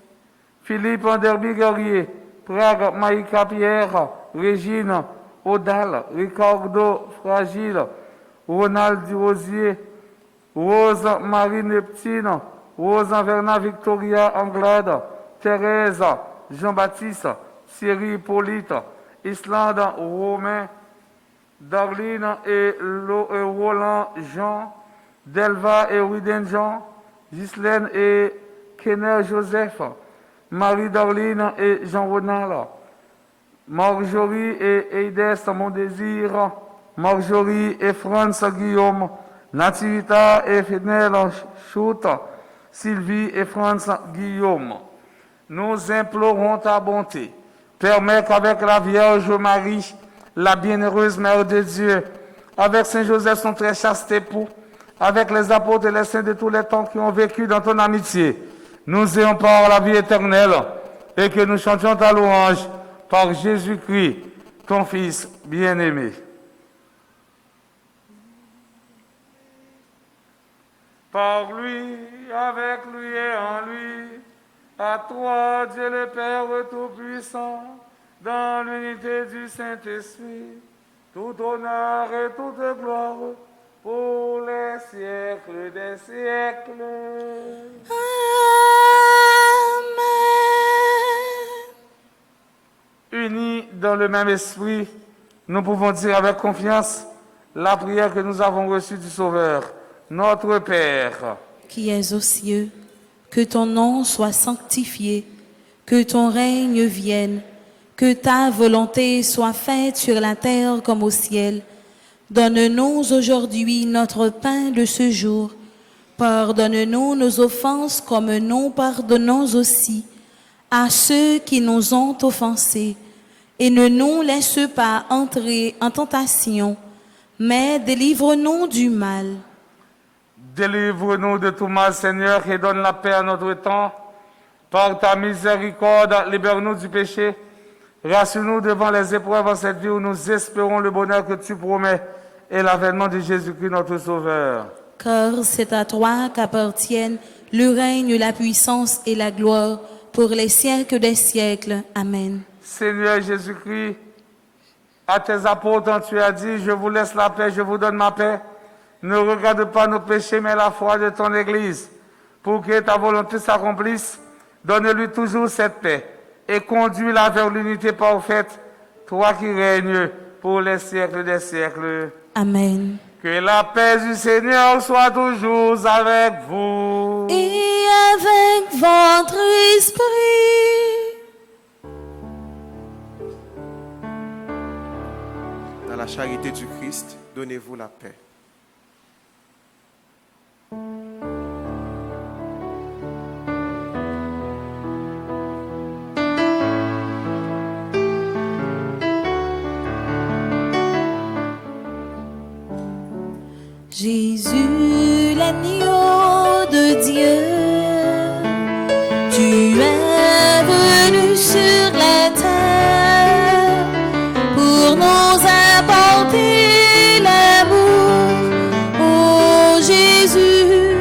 Philippe Anderby Guerrier, Prague, Maïka Pierre, Régine, Odal, Ricardo Fragile, Ronald Durosier, Rose Marie Neptune, Rose Verna Victoria Anglade, Thérèse, Jean-Baptiste, Thierry Hippolyte, Islande Romain, Darline et Roland Jean, Delva et Widen Jean, Ghislaine et Kenner Joseph, Marie-Darline et Jean-Ronald, Marjorie et Eides Mondésir, Marjorie et Franz Guillaume, Nativita et Fidel Choute, Sylvie et Franz Guillaume. Nous implorons ta bonté. Permets qu'avec la Vierge Marie, la bienheureuse Mère de Dieu, avec Saint Joseph, son très chaste époux, avec les apôtres et les saints de tous les temps qui ont vécu dans ton amitié, nous ayons part la vie éternelle et que nous chantions ta louange par Jésus-Christ, ton Fils bien-aimé. Par lui, avec lui et en lui, à toi, Dieu le Père Tout-Puissant, dans l'unité du Saint-Esprit, tout honneur et toute gloire pour les siècles des siècles. Amen. Unis dans le même esprit, nous pouvons dire avec confiance la prière que nous avons reçue du Sauveur. Notre Père, qui es aux cieux, que ton nom soit sanctifié, que ton règne vienne, que ta volonté soit faite sur la terre comme au ciel. Donne-nous aujourd'hui notre pain de ce jour. Pardonne-nous nos offenses comme nous pardonnons aussi à ceux qui nous ont offensés. Et ne nous laisse pas entrer en tentation, mais délivre-nous du mal. délivre-nous de tout mal, Seigneur, et donne la paix à notre temps. Par ta miséricorde, libère-nous du péché. Rassure-nous devant les épreuves en cette vie où nous espérons le bonheur que tu promets et l'avènement de Jésus-Christ, notre Sauveur. car c'est à toi qu'appartiennent le règne, la puissance et la gloire pour les siècles des siècles. Amen. Seigneur Jésus-Christ, à tes apôtres, tu as dit, je vous laisse la paix, je vous donne ma paix. Ne regarde pas nos péchés, mais la foi de ton Église. Pour que ta volonté s'accomplisse, donne-lui toujours cette paix et conduis-la vers l'unité parfaite, toi qui règnes pour les siècles des siècles. Amen. Que la paix du Seigneur soit toujours avec vous. Et avec votre esprit. Dans la charité du Christ, donnez-vous la paix. Jésus, l'agneau de Dieu, tu es venu sur la terre pour nous apporter l'amour. Oh Jésus,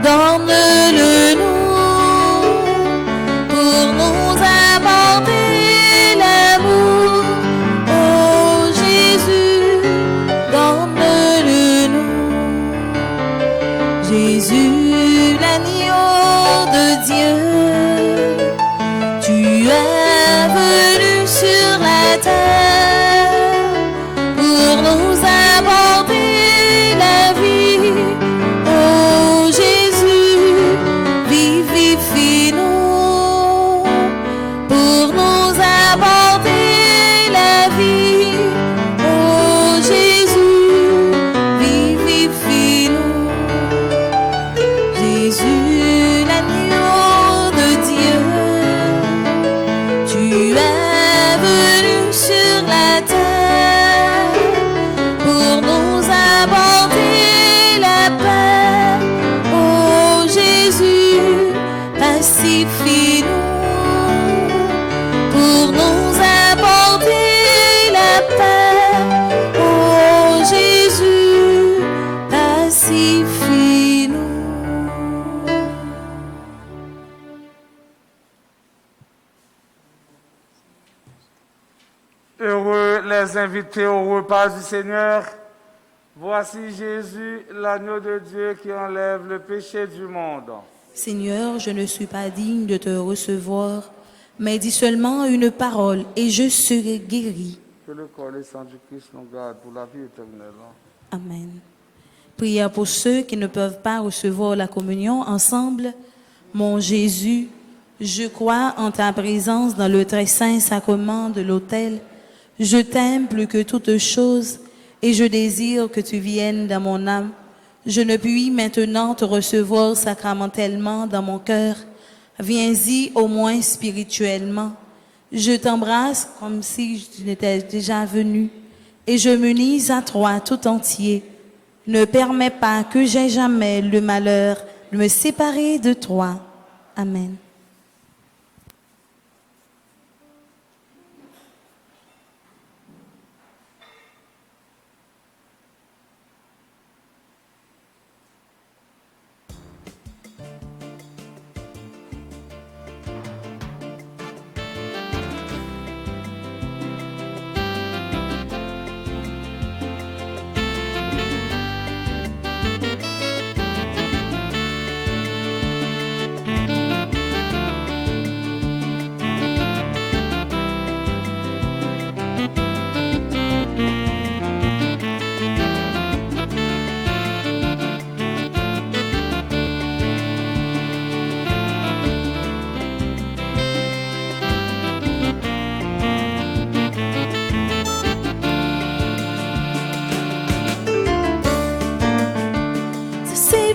donne-le nous pour nous apporter l'amour. Oh Jésus, donne-le nous. Jésus, l'agneau de Dieu, tu es venu sur la terre pour nous apporter la vie. Oh Jésus, vivifie-nous pour nous apporter la vie. Oh Jésus, vivifie-nous. Jésus, l'agneau de Dieu, tu es venu sur la terre pour nous apporter la paix. Oh Jésus, pacifie-nous pour nous apporter la paix. Oh Jésus, pacifie-nous. Heureux les invités au repas du Seigneur. Voici Jésus, l'agneau de Dieu qui enlève le péché du monde. Seigneur, je ne suis pas digne de te recevoir, mais dis seulement une parole et je serai guéri. Que le corps et le sang du Christ nous garde pour la vie éternelle. Amen. Prière pour ceux qui ne peuvent pas recevoir la communion ensemble. Mon Jésus, je crois en ta présence dans le très saint sacrement de l'autel. Je t'aime plus que toute chose et je désire que tu viennes dans mon âme. Je ne puis maintenant te recevoir sacramentellement dans mon cœur. Viens-y au moins spirituellement. Je t'embrasse comme si tu n'étais déjà venu et je m'unis à toi tout entier. Ne permets pas que j'aie jamais le malheur de me séparer de toi. Amen.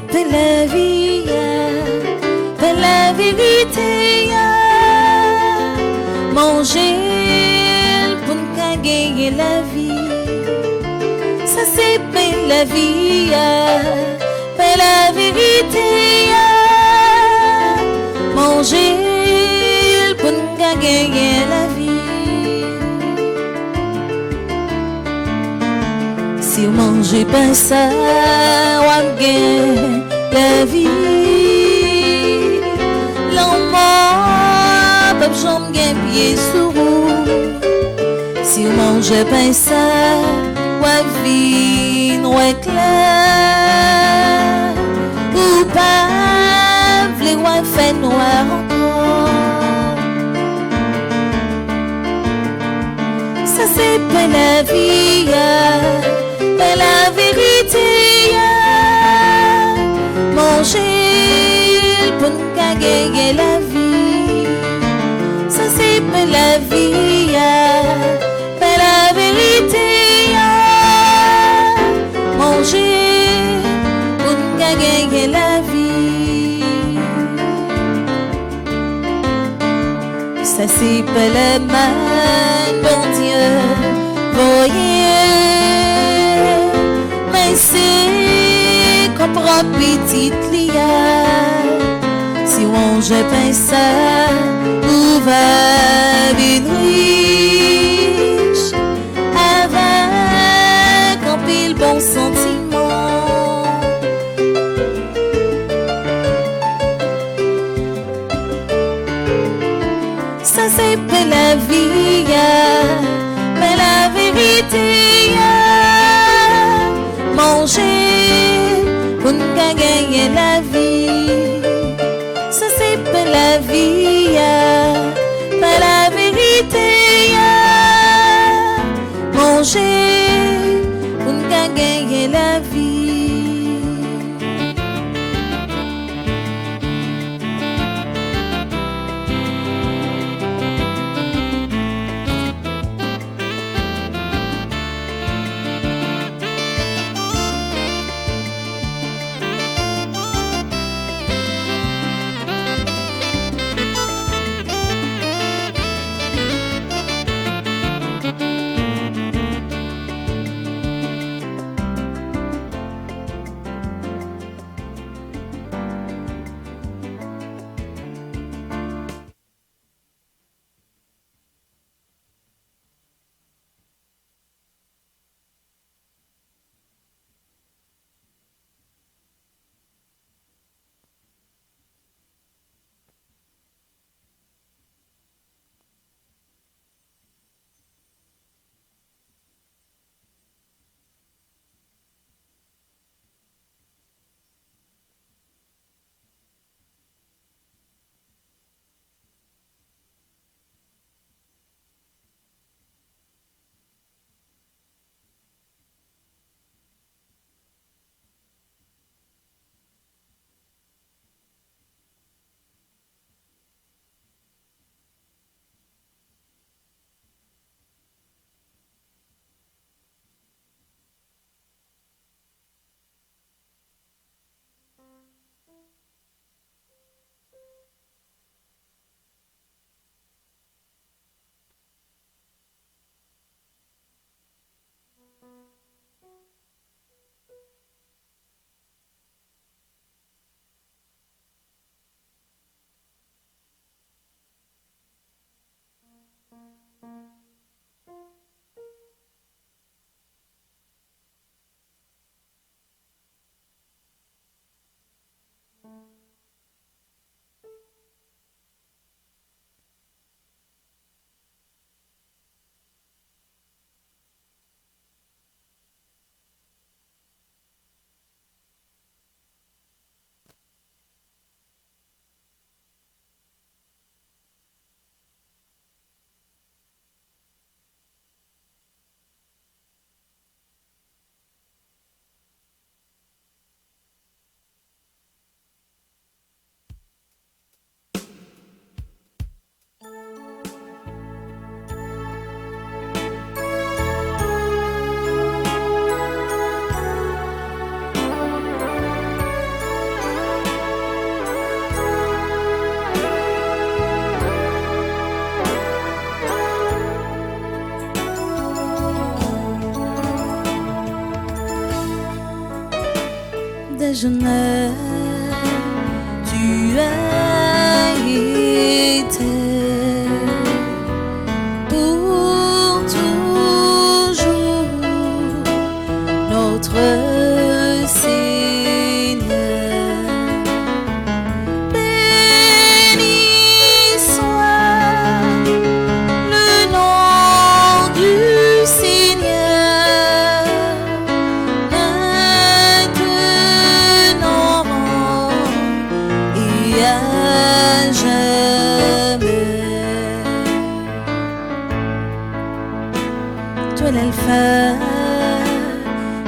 C'est la vie, c'est la vérité. Manger pour nous gagner la vie. Ça c'est la vie, c'est la vérité. Manger pour nous gagner la vie. Si vous mangez pas ça, vous gagnez la vie. L'homme, pas j'aime gagne pied sur vous. Si vous mangez pas ça, vous vie noir clair. Ou pas, vous voulez faire noir encore. Ça c'est pas la vie, pas la vérité. Manger pour nous gagner la vie. Ça c'est pas la vie, pas la vérité. Manger pour nous gagner la vie. Ça c'est pas la main, bon Dieu, voyez. Mais c'est qu'on prend petite lia. Si on je pense ça, où va une riche avec un pile bon sentiment. Ça c'est pas la vie, mais la vérité. Manger pour nous gagner la vie. Ça c'est pas la vie, pas la vérité. Manger pour nous gagner la vie. déjeuner, tu as été pour toujours Seigneur. Béni soit le nom du Seigneur, maintenant et à jamais. Toi l'alpha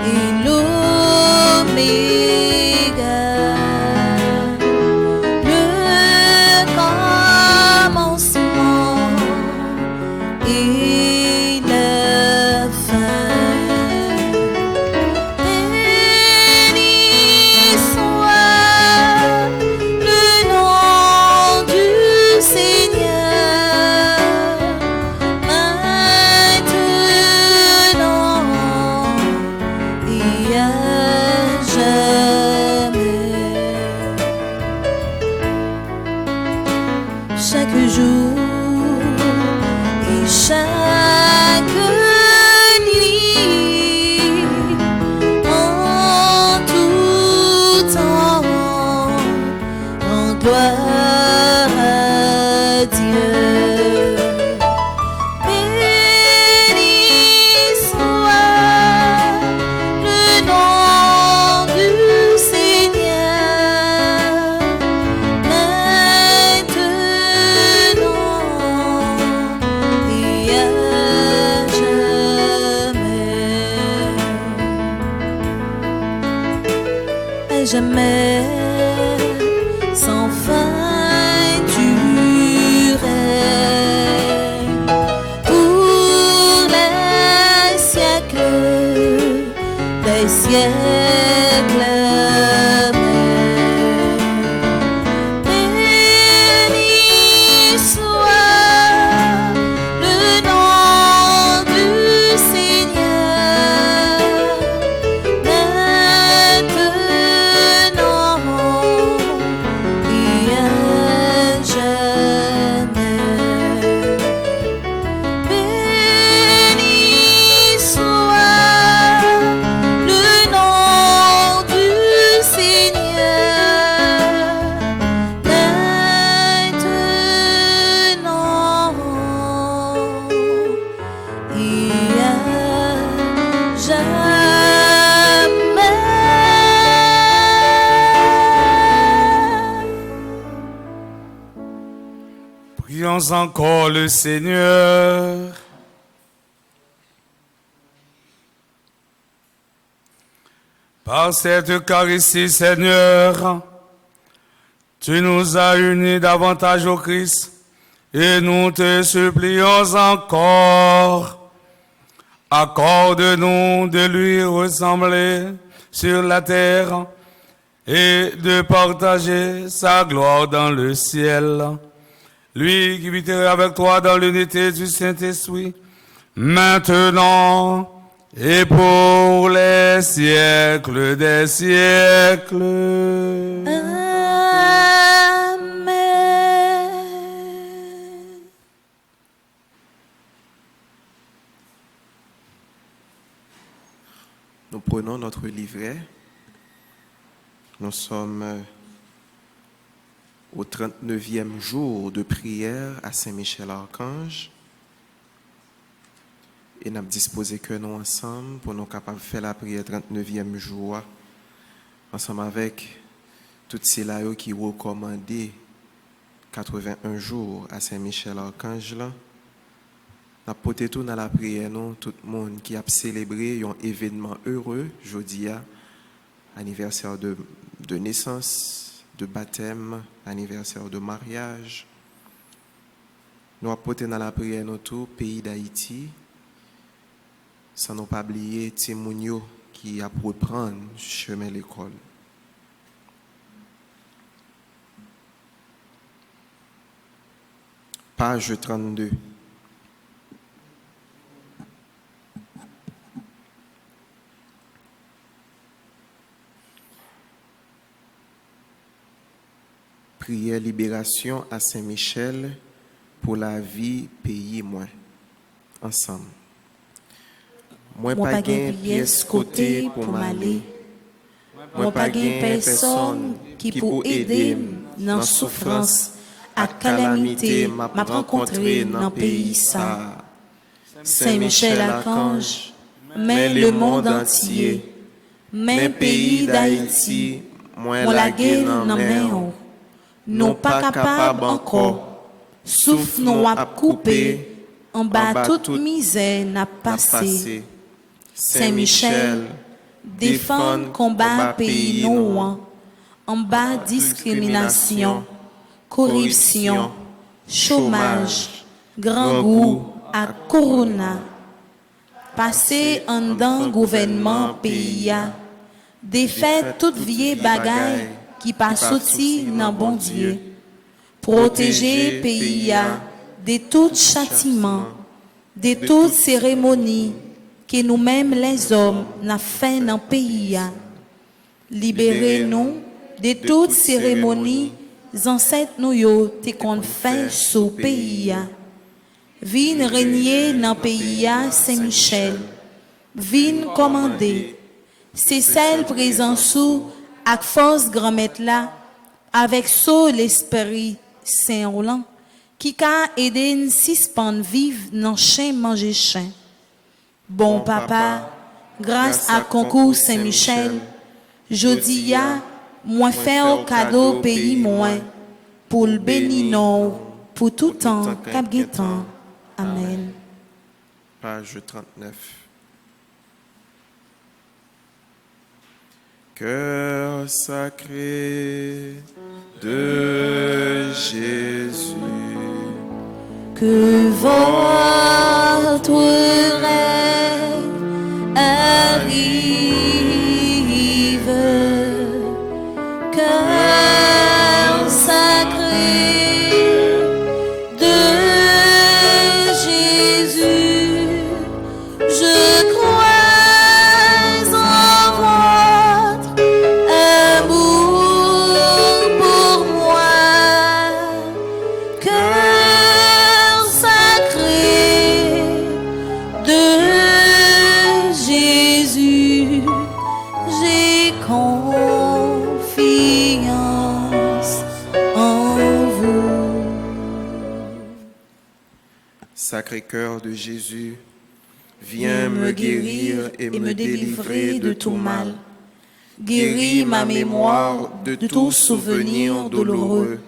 et l'oméga, le commencement et la fin. Béni soit le nom du Seigneur, maintenant et à jamais. Chaque jour et chaque nuit, en tout temps, en gloire à Dieu. Béni soit le nom du Seigneur, maintenant et à jamais. À jamais, sans fin tu règnes pour les siècles des siècles. Béni soit le nom du Seigneur, maintenant et à jamais. Béni soit le nom du Seigneur, maintenant et à jamais. Prions encore le Seigneur. Par cette Eucharistie, Seigneur, tu nous as unis davantage au Christ et nous te supplions encore. Accorde-nous de lui ressembler sur la terre et de partager sa gloire dans le ciel. Lui qui vit avec toi dans l'unité du Saint-Esprit, maintenant et pour les siècles des siècles. Amen. Nous prenons notre livret. Nous sommes au 39e jour de prière à Saint-Michel-Archange. Et nous avons disposé que nous ensemble pour nous capables de faire la prière 39e jour. Ensemble avec toutes ces là qui recommandent 81 jours à Saint-Michel-Archange. Nous avons porté tout dans la prière, nous, tout le monde qui a célébré un événement heureux, jeudi, anniversaire de naissance, de baptême, anniversaire de mariage. Nous avons porté dans la prière, nous, tout pays d'Haïti, sans nous pas oublier Timounio qui a pour prendre chemin l'école. Page 32. Prière libération à Saint-Michel pour la vie pays moins. Ensemble. Moi pas gain pièce côté pour m'aller. Moi pas gain personne qui pour aider dans souffrance à calamité m'a rencontré dans pays ça. Saint-Michel Archange, mais le monde entier, mais pays d'Haïti, moi la guerre dans main, non pas capable encore, souffle nous a coupé, en bas toute misère n'a passé. Saint-Michel, défend combat pays nous, en bas discrimination, corruption, chômage, grand goût à corona. Passer en dans gouvernement pays a, défait toute vieille bagaille qui pas sorti dans bon Dieu. Protéger pays a de tout châtiment, de toute cérémonie que nous-mêmes les hommes n'a fait dans pays a. Libérez-nous de toute cérémonie ancêtres nous yo te qu'on fait sous pays a. Vin régner dans pays à Saint-Michel. Vin commander. C'est celle présente sous avec force grand-mère là, avec so l'esprit Saint-Roland, qui a aidé nous suspendre vivre dans chien manger chien. Bon papa, grâce à concours Saint-Michel, jodi ya, moi faire cadeau pays moins, pour le bénir pour tout temps, cap temps. Amen. Page 39. Cœur sacré de Jésus, que votre règne arrive, cœur sacré de Jésus, je crois en votre amour pour moi, cœur sacré de Jésus, j'ai confiance en vous. Sacré-Cœur de Jésus, viens me guérir et me délivrer de tout mal. Guéris ma mémoire de tout souvenir douloureux.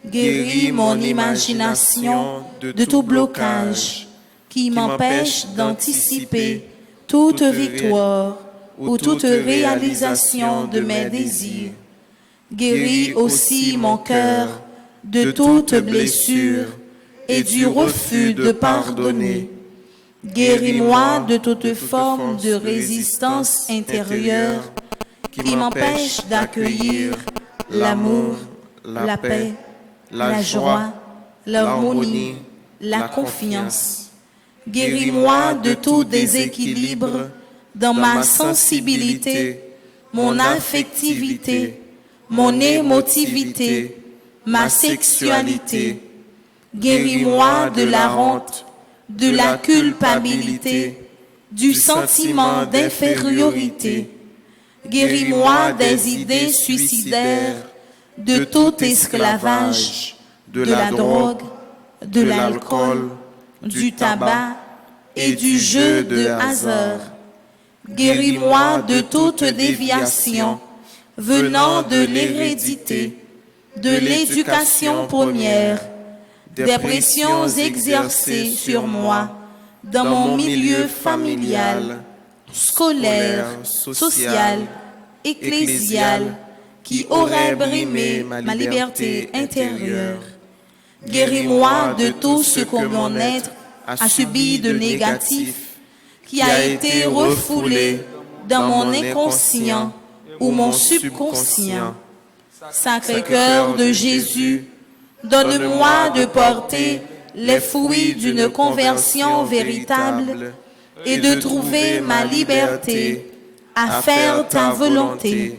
Guéris mon imagination de tout blocage qui m'empêche d'anticiper toute victoire ou toute réalisation de mes désirs. Guéris aussi mon cœur de toute blessure et du refus de pardonner. Guéris-moi de toute forme de résistance intérieure qui m'empêche d'accueillir l'amour, la paix, la joie, l'harmonie, la confiance. Guéris-moi de tout déséquilibre dans ma sensibilité, mon affectivité, mon émotivité, ma sexualité. Guéris-moi de la honte, de la culpabilité, du sentiment d'infériorité. Guéris-moi des idées suicidaires, de tout esclavage, de la drogue, de l'alcool, du tabac et du jeu de hasard. Guéris-moi de toute déviation venant de l'hérédité, de l'éducation première, des pressions exercées sur moi dans mon milieu familial, scolaire, social, ecclésial, qui aurait brimé ma liberté intérieure. Guéris-moi de tout ce que mon être a subi de négatif, qui a été refoulé dans mon inconscient ou mon subconscient. Sacré-Cœur de Jésus, donne-moi de porter les fruits d'une conversion véritable et de trouver ma liberté à faire ta volonté.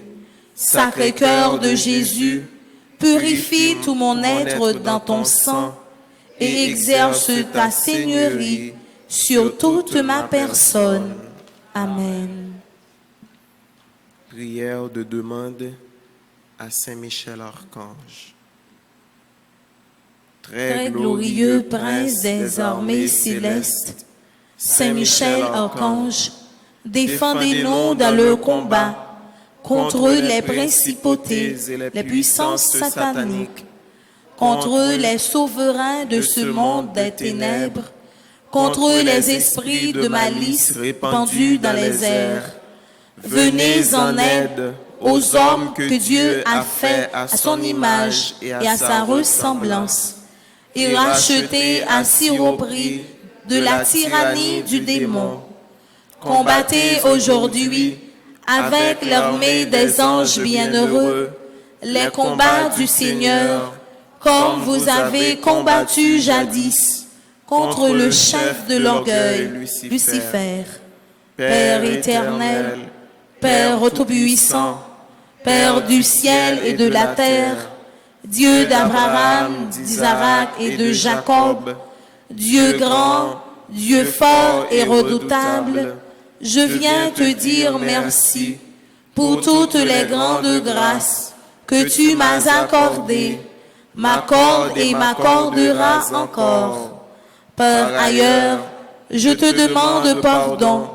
Sacré-Cœur de Jésus, purifie tout mon être dans ton sang et exerce ta seigneurie sur toute ma personne. Amen. Prière de demande à Saint Michel Archange. Très glorieux Prince des armées célestes, Saint Michel Archange, défendez-nous dans le combat contre les principautés, les puissances sataniques, contre les souverains de ce monde des ténèbres, contre les esprits de malice répandus dans les airs. Venez en aide aux hommes que Dieu a faits à son image et à sa ressemblance, et rachetés à si haut prix de la tyrannie du démon. Combattez aujourd'hui avec l'armée des anges bienheureux les combats du Seigneur, comme vous avez combattu jadis contre le chef de l'orgueil, Lucifer. Père éternel, Père tout-puissant, Père du ciel et de la terre, Dieu d'Abraham, d'Isaac et de Jacob, Dieu grand, Dieu fort et redoutable, je viens te dire merci pour toutes les grandes grâces que tu m'as accordées, m'accorde et m'accorderas encore. Par ailleurs, je te demande pardon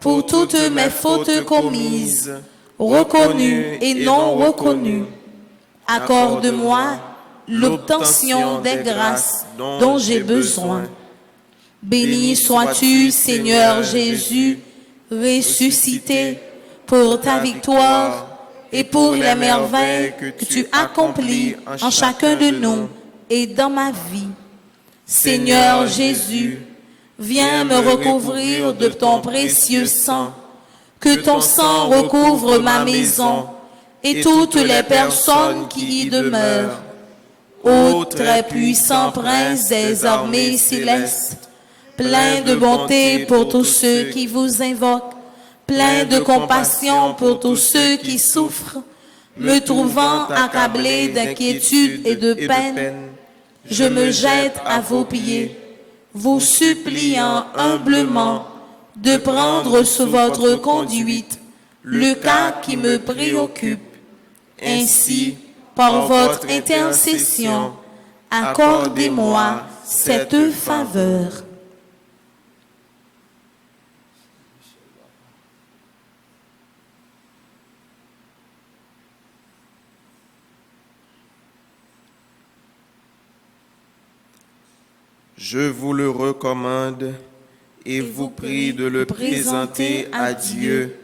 pour toutes mes fautes commises, reconnues et non reconnues. Accorde-moi l'obtention des grâces dont j'ai besoin. Béni sois-tu, Seigneur Jésus, ressuscité pour ta victoire et pour les merveilles que tu accomplis en chacun de nous et dans ma vie. Seigneur Jésus, viens me recouvrir de ton précieux sang, que ton sang recouvre ma maison et toutes les personnes qui y demeurent. Ô très puissant Prince des armées célestes, plein de bonté pour tous ceux qui vous invoquent, plein de compassion pour tous ceux qui souffrent, me trouvant accablé d'inquiétude et de peine, je me jette à vos pieds, vous suppliant humblement de prendre sous votre conduite le cas qui me préoccupe. Ainsi, par votre intercession, accordez-moi cette faveur. Je vous le recommande et vous prie de le présenter à Dieu,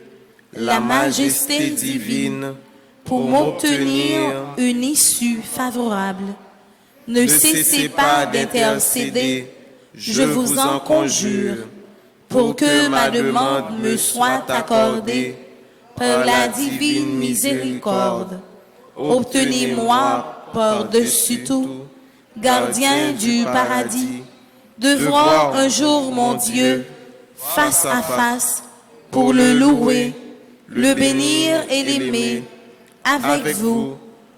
la majesté divine, pour m'obtenir une issue favorable. Ne cessez pas d'intercéder, je vous en conjure, pour que ma demande me soit accordée par la divine miséricorde. Obtenez-moi par-dessus tout, gardien du paradis, de voir un jour mon Dieu face à face pour le louer, le bénir et l'aimer, avec vous,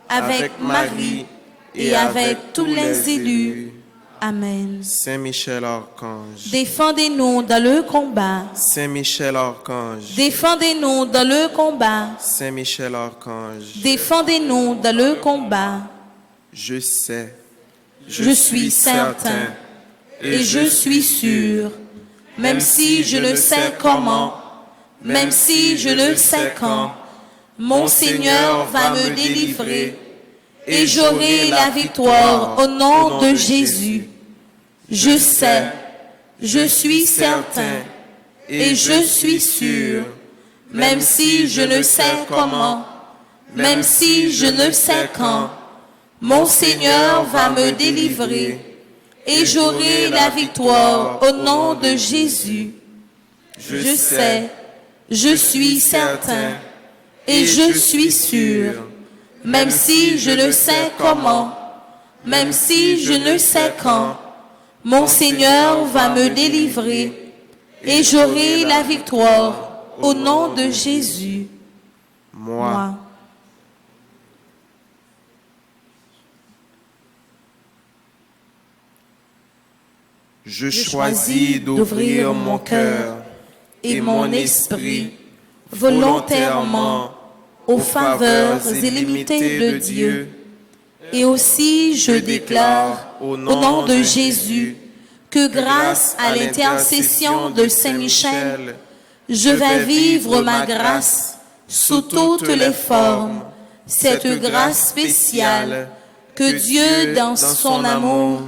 avec Marie et avec tous les élus. Amen. Saint Michel Archange. Défendez-nous dans le combat. Saint Michel Archange. Défendez-nous dans le combat. Saint Michel Archange. Défendez-nous dans le combat. Je sais, Je suis certain et je suis sûr, même si je ne sais comment, même si je ne sais quand, mon Seigneur va me délivrer et j'aurai la victoire au nom de Jésus. Je sais, je suis certain et je suis sûr, même si je ne sais comment, même si je ne sais quand, mon Seigneur va me délivrer et j'aurai la victoire au nom de Jésus. Je sais, je suis certain et je suis sûr, même si je ne sais comment, même si je ne sais quand, mon Seigneur va me délivrer et j'aurai la victoire au nom de Jésus. moi, je choisis d'ouvrir mon cœur et mon esprit volontairement aux faveurs illimitées de Dieu. Et aussi je déclare au nom de Jésus que grâce à l'intercession de Saint-Michel, je vais vivre ma grâce sous toutes les formes, cette grâce spéciale que Dieu, dans son amour,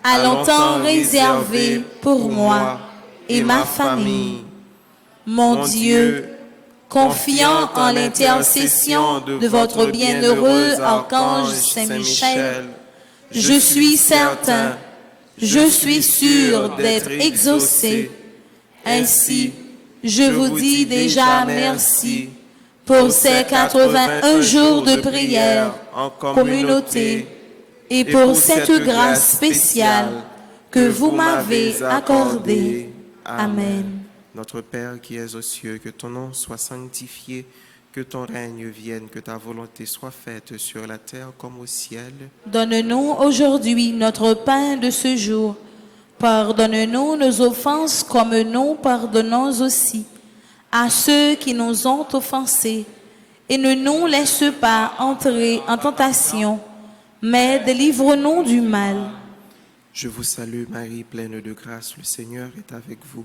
a longtemps réservée pour moi et ma famille. Mon Dieu, confiant en l'intercession de votre bienheureux archange Saint-Michel, je suis certain, je suis sûr d'être exaucé. Ainsi, je vous dis déjà merci pour ces 81 jours de prière en communauté et pour cette grâce spéciale que vous m'avez accordée. Amen. Notre Père qui es aux cieux, que ton nom soit sanctifié, que ton règne vienne, que ta volonté soit faite sur la terre comme au ciel. Donne-nous aujourd'hui notre pain de ce jour. Pardonne-nous nos offenses comme nous pardonnons aussi à ceux qui nous ont offensés. Et ne nous laisse pas entrer en tentation, mais délivre-nous du mal. Je vous salue Marie, pleine de grâce, le Seigneur est avec vous.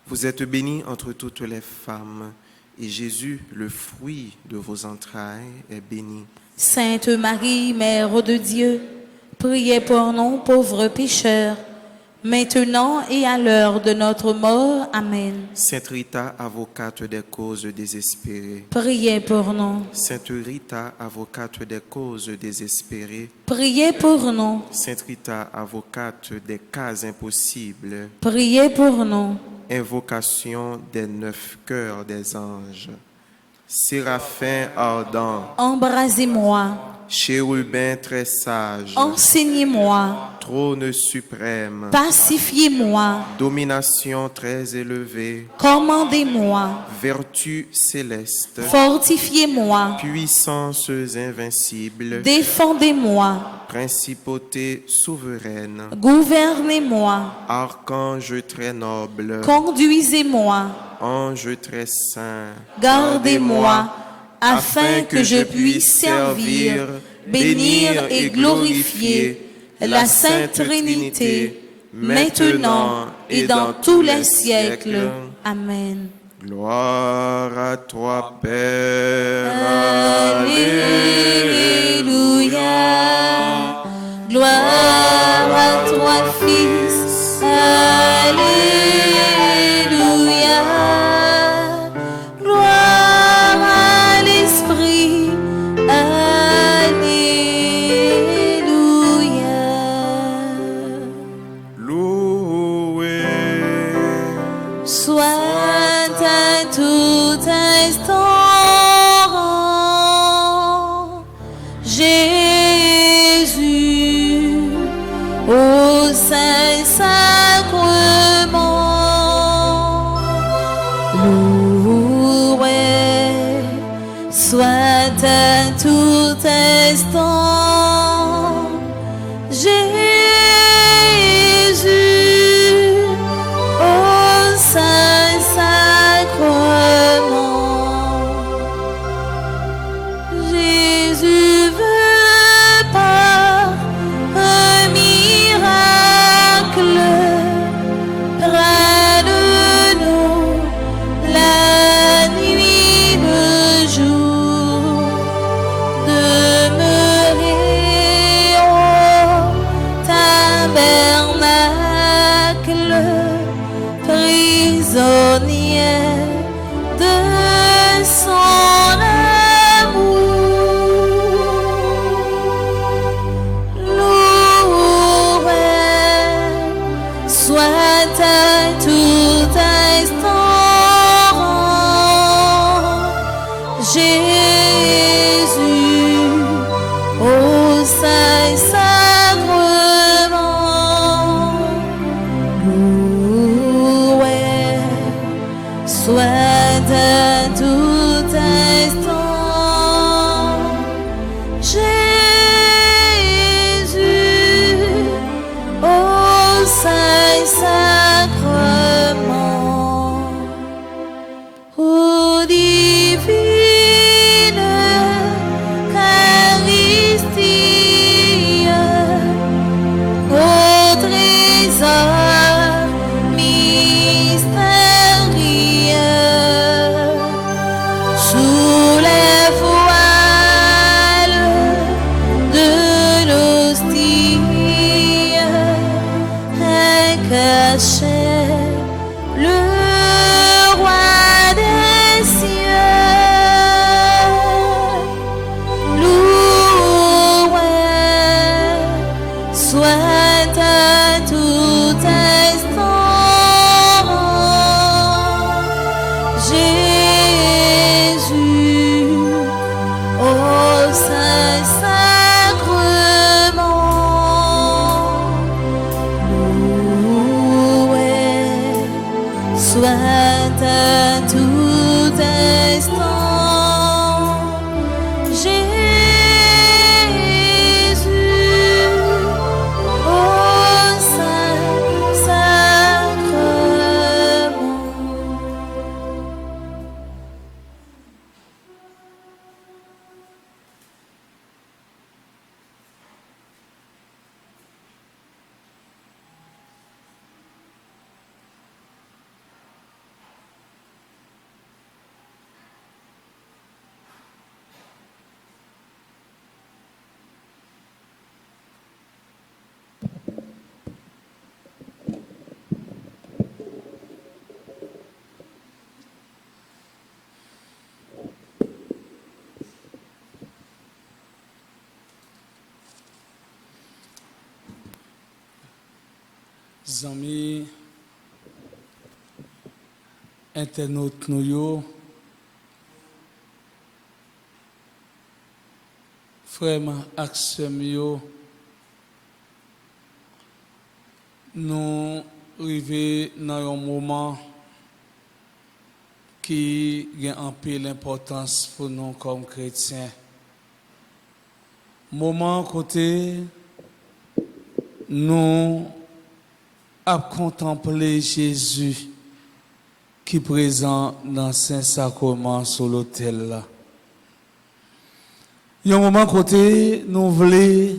Vous êtes bénie entre toutes les femmes, et Jésus, le fruit de vos entrailles, est béni. Sainte Marie, Mère de Dieu, priez pour nous pauvres pécheurs, maintenant et à l'heure de notre mort. Amen. Sainte Rita, avocate des causes désespérées. Priez pour nous. Sainte Rita, avocate des causes désespérées. Priez pour nous. Sainte Rita, avocate des cas impossibles. Priez pour nous. Invocation des 9 cœurs des anges. Séraphin ardent, Embrasez-moi. chérubin très sage, Enseignez-moi. trône suprême, Pacifiez-moi. domination très élevée, Commandez-moi. vertu céleste, Fortifiez-moi. puissances invincibles, Défendez-moi. principauté souveraine, Gouvernez-moi. archange très noble, Conduisez-moi. ange très saint, Gardez-moi, afin que je puisse servir, bénir et glorifier la Sainte Trinité, maintenant et dans tous les siècles. Amen. Gloire à toi, Père. Alléluia. Gloire à toi, Fils. Alléluia. Gloire à l'Esprit. Alléluia. Loué Soit à tout instant Jésus au Saint-Sacrement. Loué soit à tout instant Jésus au Saint-Sacrement. Jésus veut par un miracle près de nous la nuit, le jour, demeurer au tabernacle, prisonnier de son amour. Loué soit à tout instant Jésus au Saint-Sacrement. Loué soit à tout instant Jésus au Saint-Sacrement. divine Eucharistie, au trésor mystérieux, sous les voiles de l'hostie, est caché le roi des cieux. Loué soit à tout instant Jésus au Saint-Sacrement. Loué soit à tout instant Jésus au Saint-Sacrement. Amis, internautes nous yo, frères ak sœurs yo, nous arrivons dans un moment qui a un peu l'importance pour nous comme chrétiens. Moment côté nous à contempler Jésus qui est présent dans Saint-Sacrement sur l'autel là. Il y a un moment côté nous voulons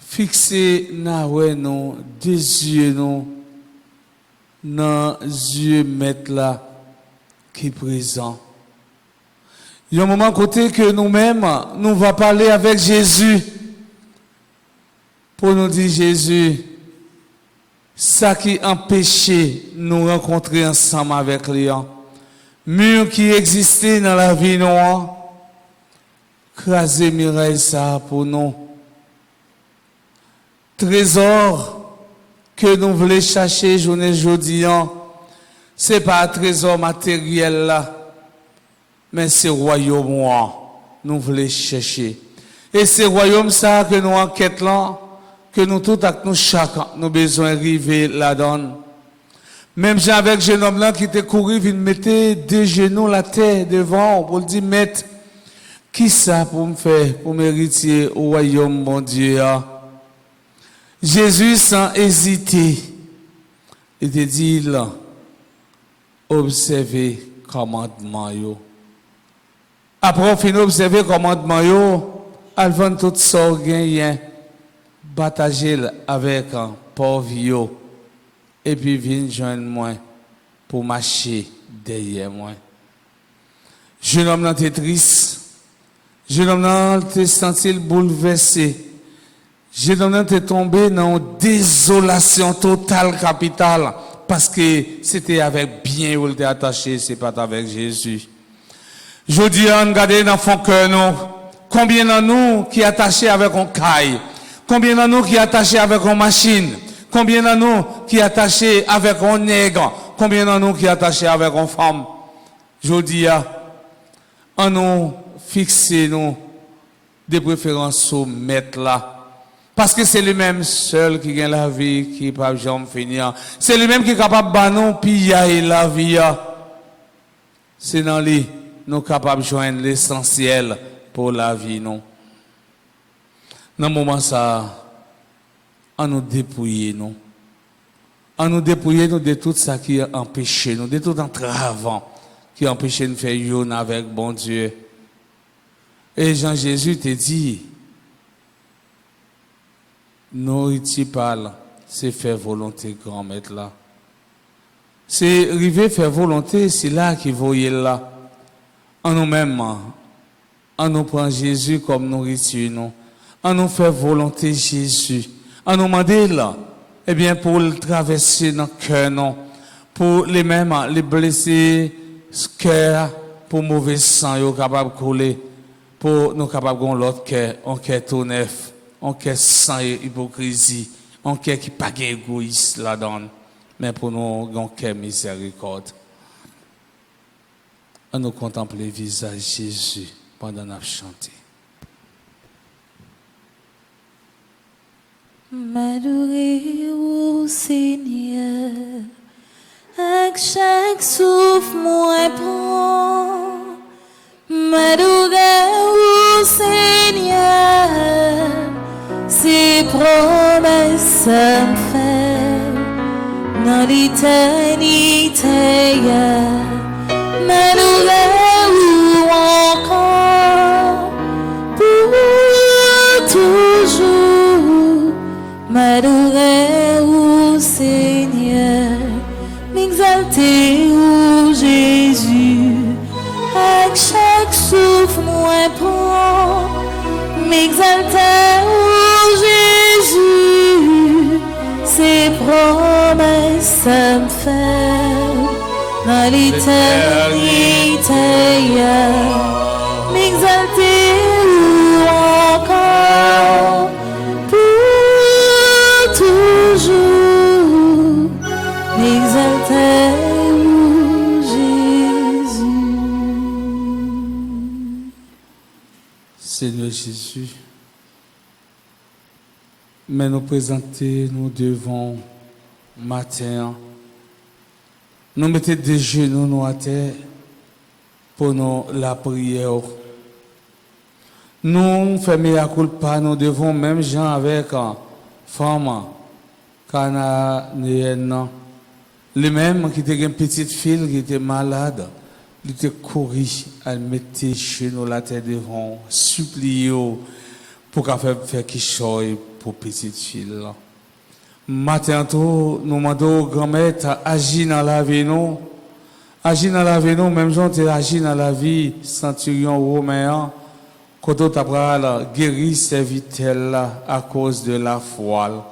fixer nos deux yeux nous dans yeux maître là qui est présent. Il y a un moment côté que nous-mêmes nous va parler avec Jésus. Pour nous dire Jésus, ça qui empêchait nous rencontrer ensemble avec lui, mur qui existait dans la vie noire, craser muraille ça pour nous. Trésor que nous voulons chercher journée aujourd'hui, c'est pas un trésor matériel là, mais c'est royaume nous voulons chercher. Et c'est royaume ça que nous enquête là, que nous tous avec nous chacun, nous besoin d'arriver là-dedans. Même j'ai avec jeune homme là qui était couru, il mettait deux genoux la terre devant pour le dire, maître, qui ça pour me faire, pour mériter au royaume, mon Dieu. Jésus, sans hésiter, il te dit là, observez commandement yo. Après, on finit observer commandement yo, avant tout ça, gagne, partager avec un pauvre yo, et puis viens joindre moi pour marcher derrière moi. Jeune homme était triste, jeune homme était senti bouleversé, jeune homme était tombé dans une désolation totale capitale parce que c'était avec bien où il était attaché, c'est pas avec Jésus. Je dis, regardez dans son cœur, nous, combien de nous qui est attaché avec un caille, combien de nous qui est attaché avec une machine, combien de nous qui est attaché avec un nègre, combien de nous qui est attaché avec une femme. Je dis, en nous fixer nous des préférences au maître là. Parce que c'est lui-même seul qui gagne la vie, qui n'est pas jamais finir. C'est lui-même qui est capable de banon, puis la vie. C'est dans lui, nous sommes capables de joindre l'essentiel pour la vie, non. Dans ce moment ça, on nous dépouiller, non. En nous dépouiller nous de tout ça qui empêche nous, de tout entrave qui empêche de faire une avec bon Dieu. Et Jean Jésus te dit, nourriture parle, c'est faire volonté grand maître là. C'est arriver faire volonté, c'est là qu'il voyait là. En nous-mêmes, en nous prend Jésus comme nourriture, nous. En nous faire volonté Jésus. En nous demander là, eh bien, pour le traverser dans le cœur, non. Pour les mêmes, les blessés, ce cœur, pour mauvais sang, ils sont capables de couler. Pour nous capables de l'autre cœur, un cœur tout neuf, un cœur sans hypocrisie, un cœur qui pas égoïste là-dedans. Mais pour nous, un cœur miséricorde. On nous contempler le visage de Jésus pendant qu'on a chanté. M'adorer au Seigneur, avec chaque souffle moi prend. M'adorer au Seigneur, ses promesses me fait dans l'éternité. M'adorer encore pour toujours. M'adorer au Seigneur, m'exalter au Jésus, avec chaque souffle moi prend, m'exalter au Jésus, ses promesses me fait dans l'éternité, m'exalter encore pour toujours, m'exalter au Jésus. Seigneur Jésus, mais nous présenter, nous devons matin, nous mettons des genoux nous à terre pour nous la prière. Nous faisons à culpa, nous devons même gens avec femme, cananéenne, les mêmes qui étaient une petite fille qui était malade, il était couru à mettre chez nous la terre devant, supplier pour qu'elle fasse quelque chose pour petite fille. Matin, nous demandons grand-mère agir dans la vie, nous. Agir dans la vie, nous, même gens qui agir dans la vie, centurion romain, quand on t'a guéri serviteur à cause de la foi.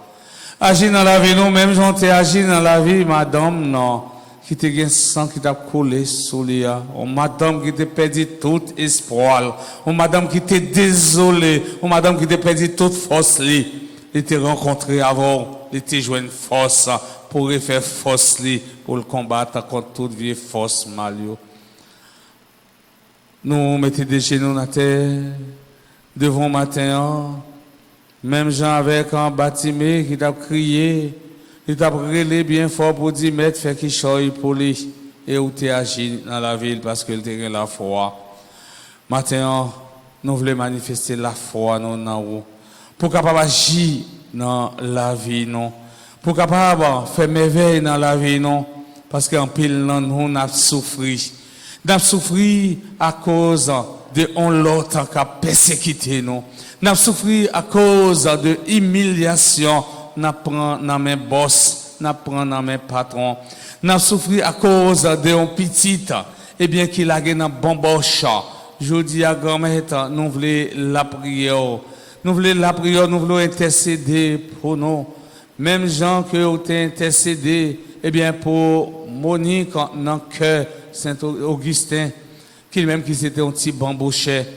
Agir dans la vie, nous, même gens qui agir dans la vie, madame, non, qui te gagne sang qui t'a collé sous lui, ou madame qui t'a perdu tout espoir, ou madame qui t'a désolé, ou madame qui t'a perdu toute force, il t'a rencontré avant. Il te joué une force pour faire force pour le combattre contre toute vieille force malio. Nous mettons des genoux dans terre devant matin, même gens avec un bâtiment qui t'a crié, il t'a brûlé bien fort pour dire mettre faire quelque chose pour lui et où tu agi dans la ville parce qu'il t'a la foi. Matin, nous voulons manifester la foi nous dans nous pour capable agir dans la vie, non. Pour capable faire merveille dans la vie, non. Parce qu'en pile, nous avons souffert. Nous avons souffert à cause de l'autre qui a persécuté nous. Nous avons souffert à cause de l'humiliation. Nous prenons dans mes boss, nous prenons dans mes patrons. Nous avons souffert à cause de un petit, eh bien, qui l'a gagné dans bon boche. Je dis à grand-mère, nous voulons la prière. Nous voulons la prière, nous voulons intercéder pour nous. Même gens qui ont intercédé, eh bien, pour Monique, dans le cœur, Saint-Augustin, qui même qui c'était un petit bambouchet.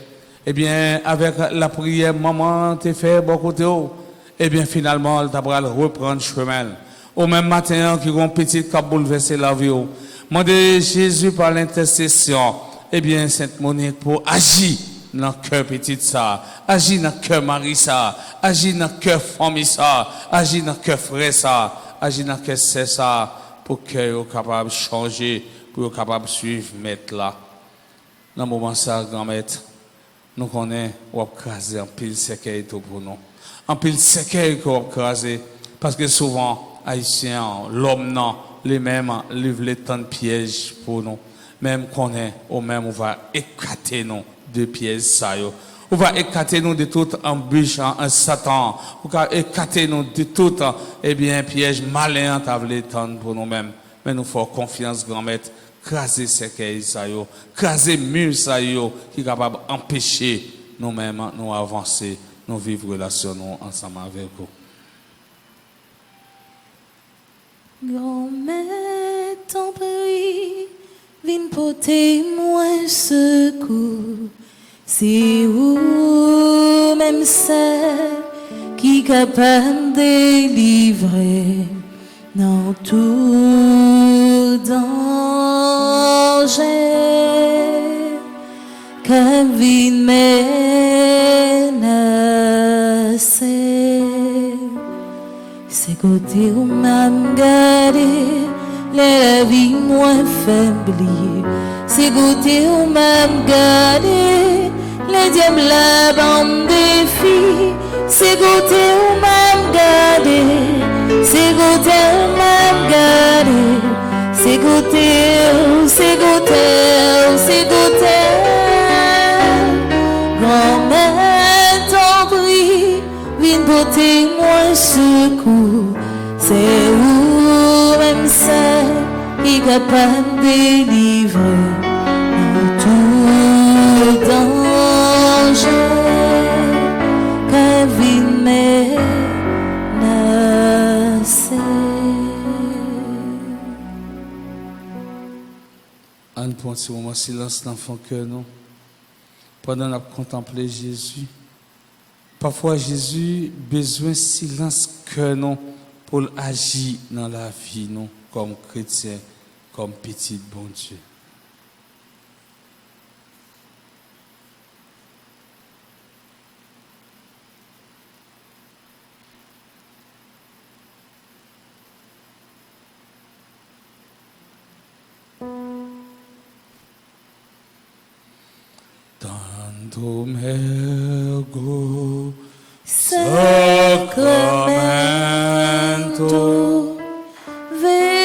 Eh bien, avec la prière, maman t'a fait beaucoup de haut. Eh bien, finalement, elle t'a reprendre le chemin. Au même matin, qui ont un petit qui a bouleversé la vie. Demandez Jésus par l'intercession, eh bien, Sainte Monique, pour agir dans le cœur petit ça, agir dans le cœur Marie ça, agir dans le cœur famille ça, agir dans le cœur frère ça, agir dans le cœur c'est ça, pour que soient capable de changer, pour qu'ils capable de suivre maître là. Dans le moment ça, grand-mère, nous connaissons, on va craser un pile séquelle pour nous. Un pile séquelle qu'on va craser, parce que souvent, haïtien, l'homme non, les mêmes livre les temps de pièges pour nous. Même qu'on est, ou même on va éclater nous de pièges ça yo. On va éclater nous de toute embûche en Satan. On va éclater nous de tout piège malin t'avait tendre pour nous-mêmes. Mais nous faut confiance grand maître, craser ces cailles ça yo, craser mur ça yo qui est capable d'empêcher nous-mêmes nous avancer, nous vivre relation nous ensemble avec vous. Grand-mère, t'en prie, viens porter moi secours. C'est où même celle qui est capable de délivrer dans tout danger. Qu'un vide menacé. C'est côté où m'a gardé, la vie moins faiblie. C'est côté où m'a gardé, les diables la bande des filles. C'est côté où m'a gardé, c'est côté où m'a gardé. C'est côté où, c'est côté où, c'est côté. Grand-mère, t'en prie, viens porter moi secours. C'est où même celle qui est capable de délivrer dans tout danger. Qu'un vide menacé. On prend ce moment silence dans le cœur nous. Pendant qu'on contemple Jésus. Parfois Jésus besoin de silence cœur nous pour agir dans la vie nous comme chrétiens, comme petit bon Dieu. Domergo Sacramento Veneremur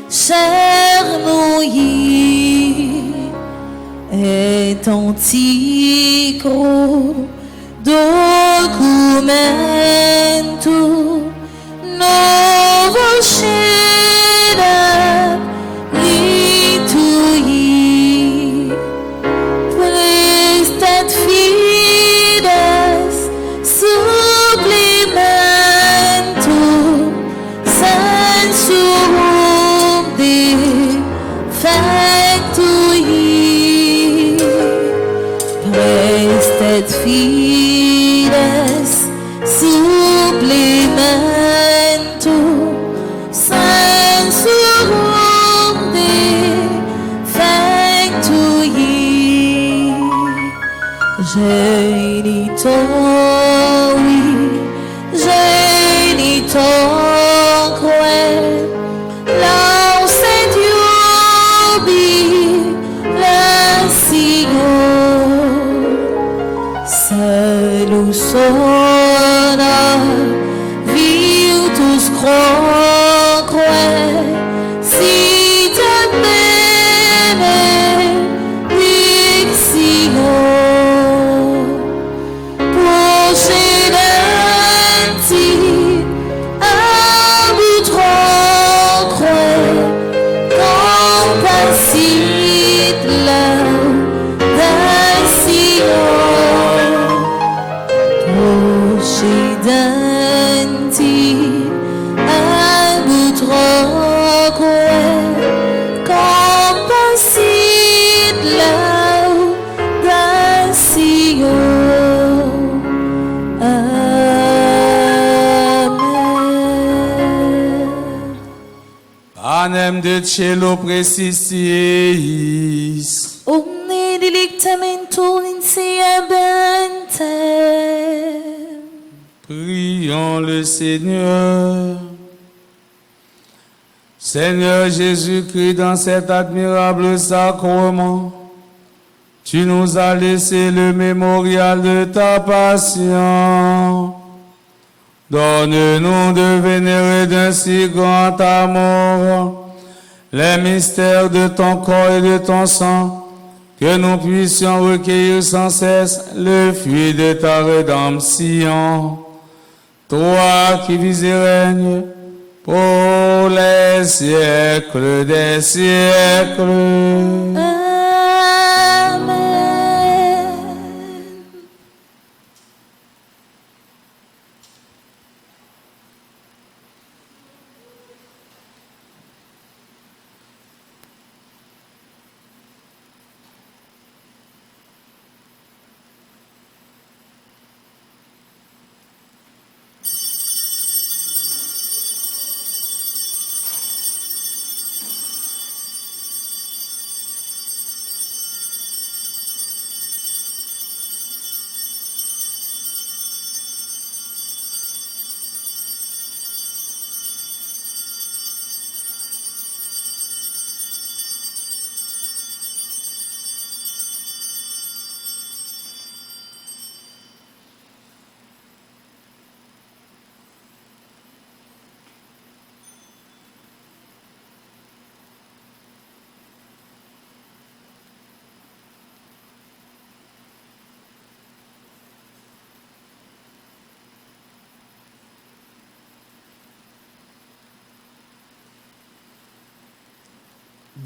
cernui et antiquo documento novo scena litui prestat fides supplementum sensuum defectui prestat fides supplementum sensuum defectui genitorque lauset jubilatio salus sona virtus croque sit benedictio procedenti abutroque compassit laudatio procedenti abutroque compassit laudatio. Panem de cielo precisis. Omne delictamentum inseabentem. Prions le Seigneur. Seigneur Jésus-Christ, dans cet admirable sacrement, tu nous as laissé le mémorial de ta passion. Donne-nous de vénérer d'un si grand amour les mystères de ton corps et de ton sang, que nous puissions recueillir sans cesse le fruit de ta rédemption. Toi qui vis et règnes pour les siècles des siècles. Amen.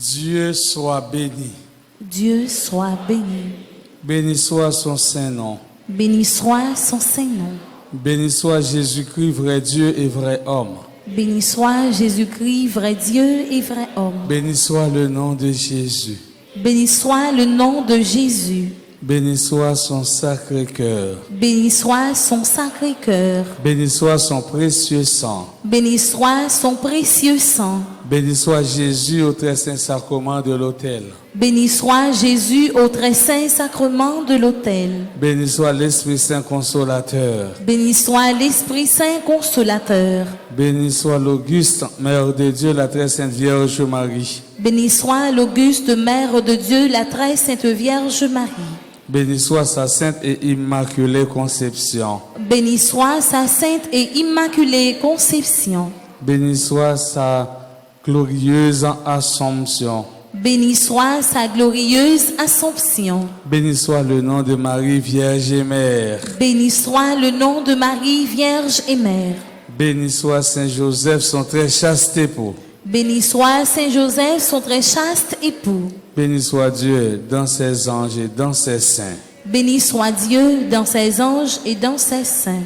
Dieu soit béni. Dieu soit béni. Béni soit son Saint-Nom. Béni soit son Saint-Nom. Béni soit Jésus-Christ, vrai Dieu et vrai homme. Béni soit Jésus-Christ, vrai Dieu et vrai homme. Béni soit le nom de Jésus. Béni soit le nom de Jésus. Béni soit son sacré cœur. Béni soit son sacré cœur. Béni soit son précieux sang. Béni soit son précieux sang. Béni soit Jésus au très saint sacrement de l'autel. Béni soit Jésus au très saint sacrement de l'autel. Béni soit l'Esprit Saint consolateur. Béni soit l'Esprit Saint consolateur. Béni soit l'auguste Mère de Dieu, la très sainte Vierge Marie. Béni soit l'auguste Mère de Dieu, la très sainte Vierge Marie. Béni soit sa sainte et immaculée conception. Béni soit sa sainte et immaculée conception. Béni soit sa glorieuse Assomption. Béni soit sa glorieuse Assomption. Béni soit le nom de Marie, Vierge et Mère. Béni soit le nom de Marie, Vierge et Mère. Béni soit Saint Joseph, son très chaste époux. Béni soit Saint Joseph, son très chaste époux. Béni soit Dieu dans ses anges et dans ses saints. Béni soit Dieu dans ses anges et dans ses saints.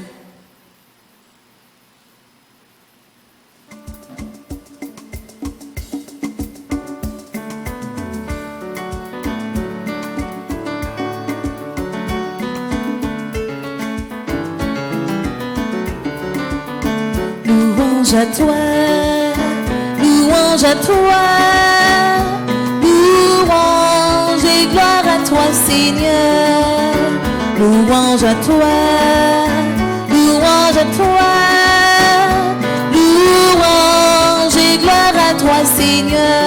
Louange à toi, louange à toi, louange et gloire à toi Seigneur. Louange à toi, louange à toi, louange et gloire à toi Seigneur.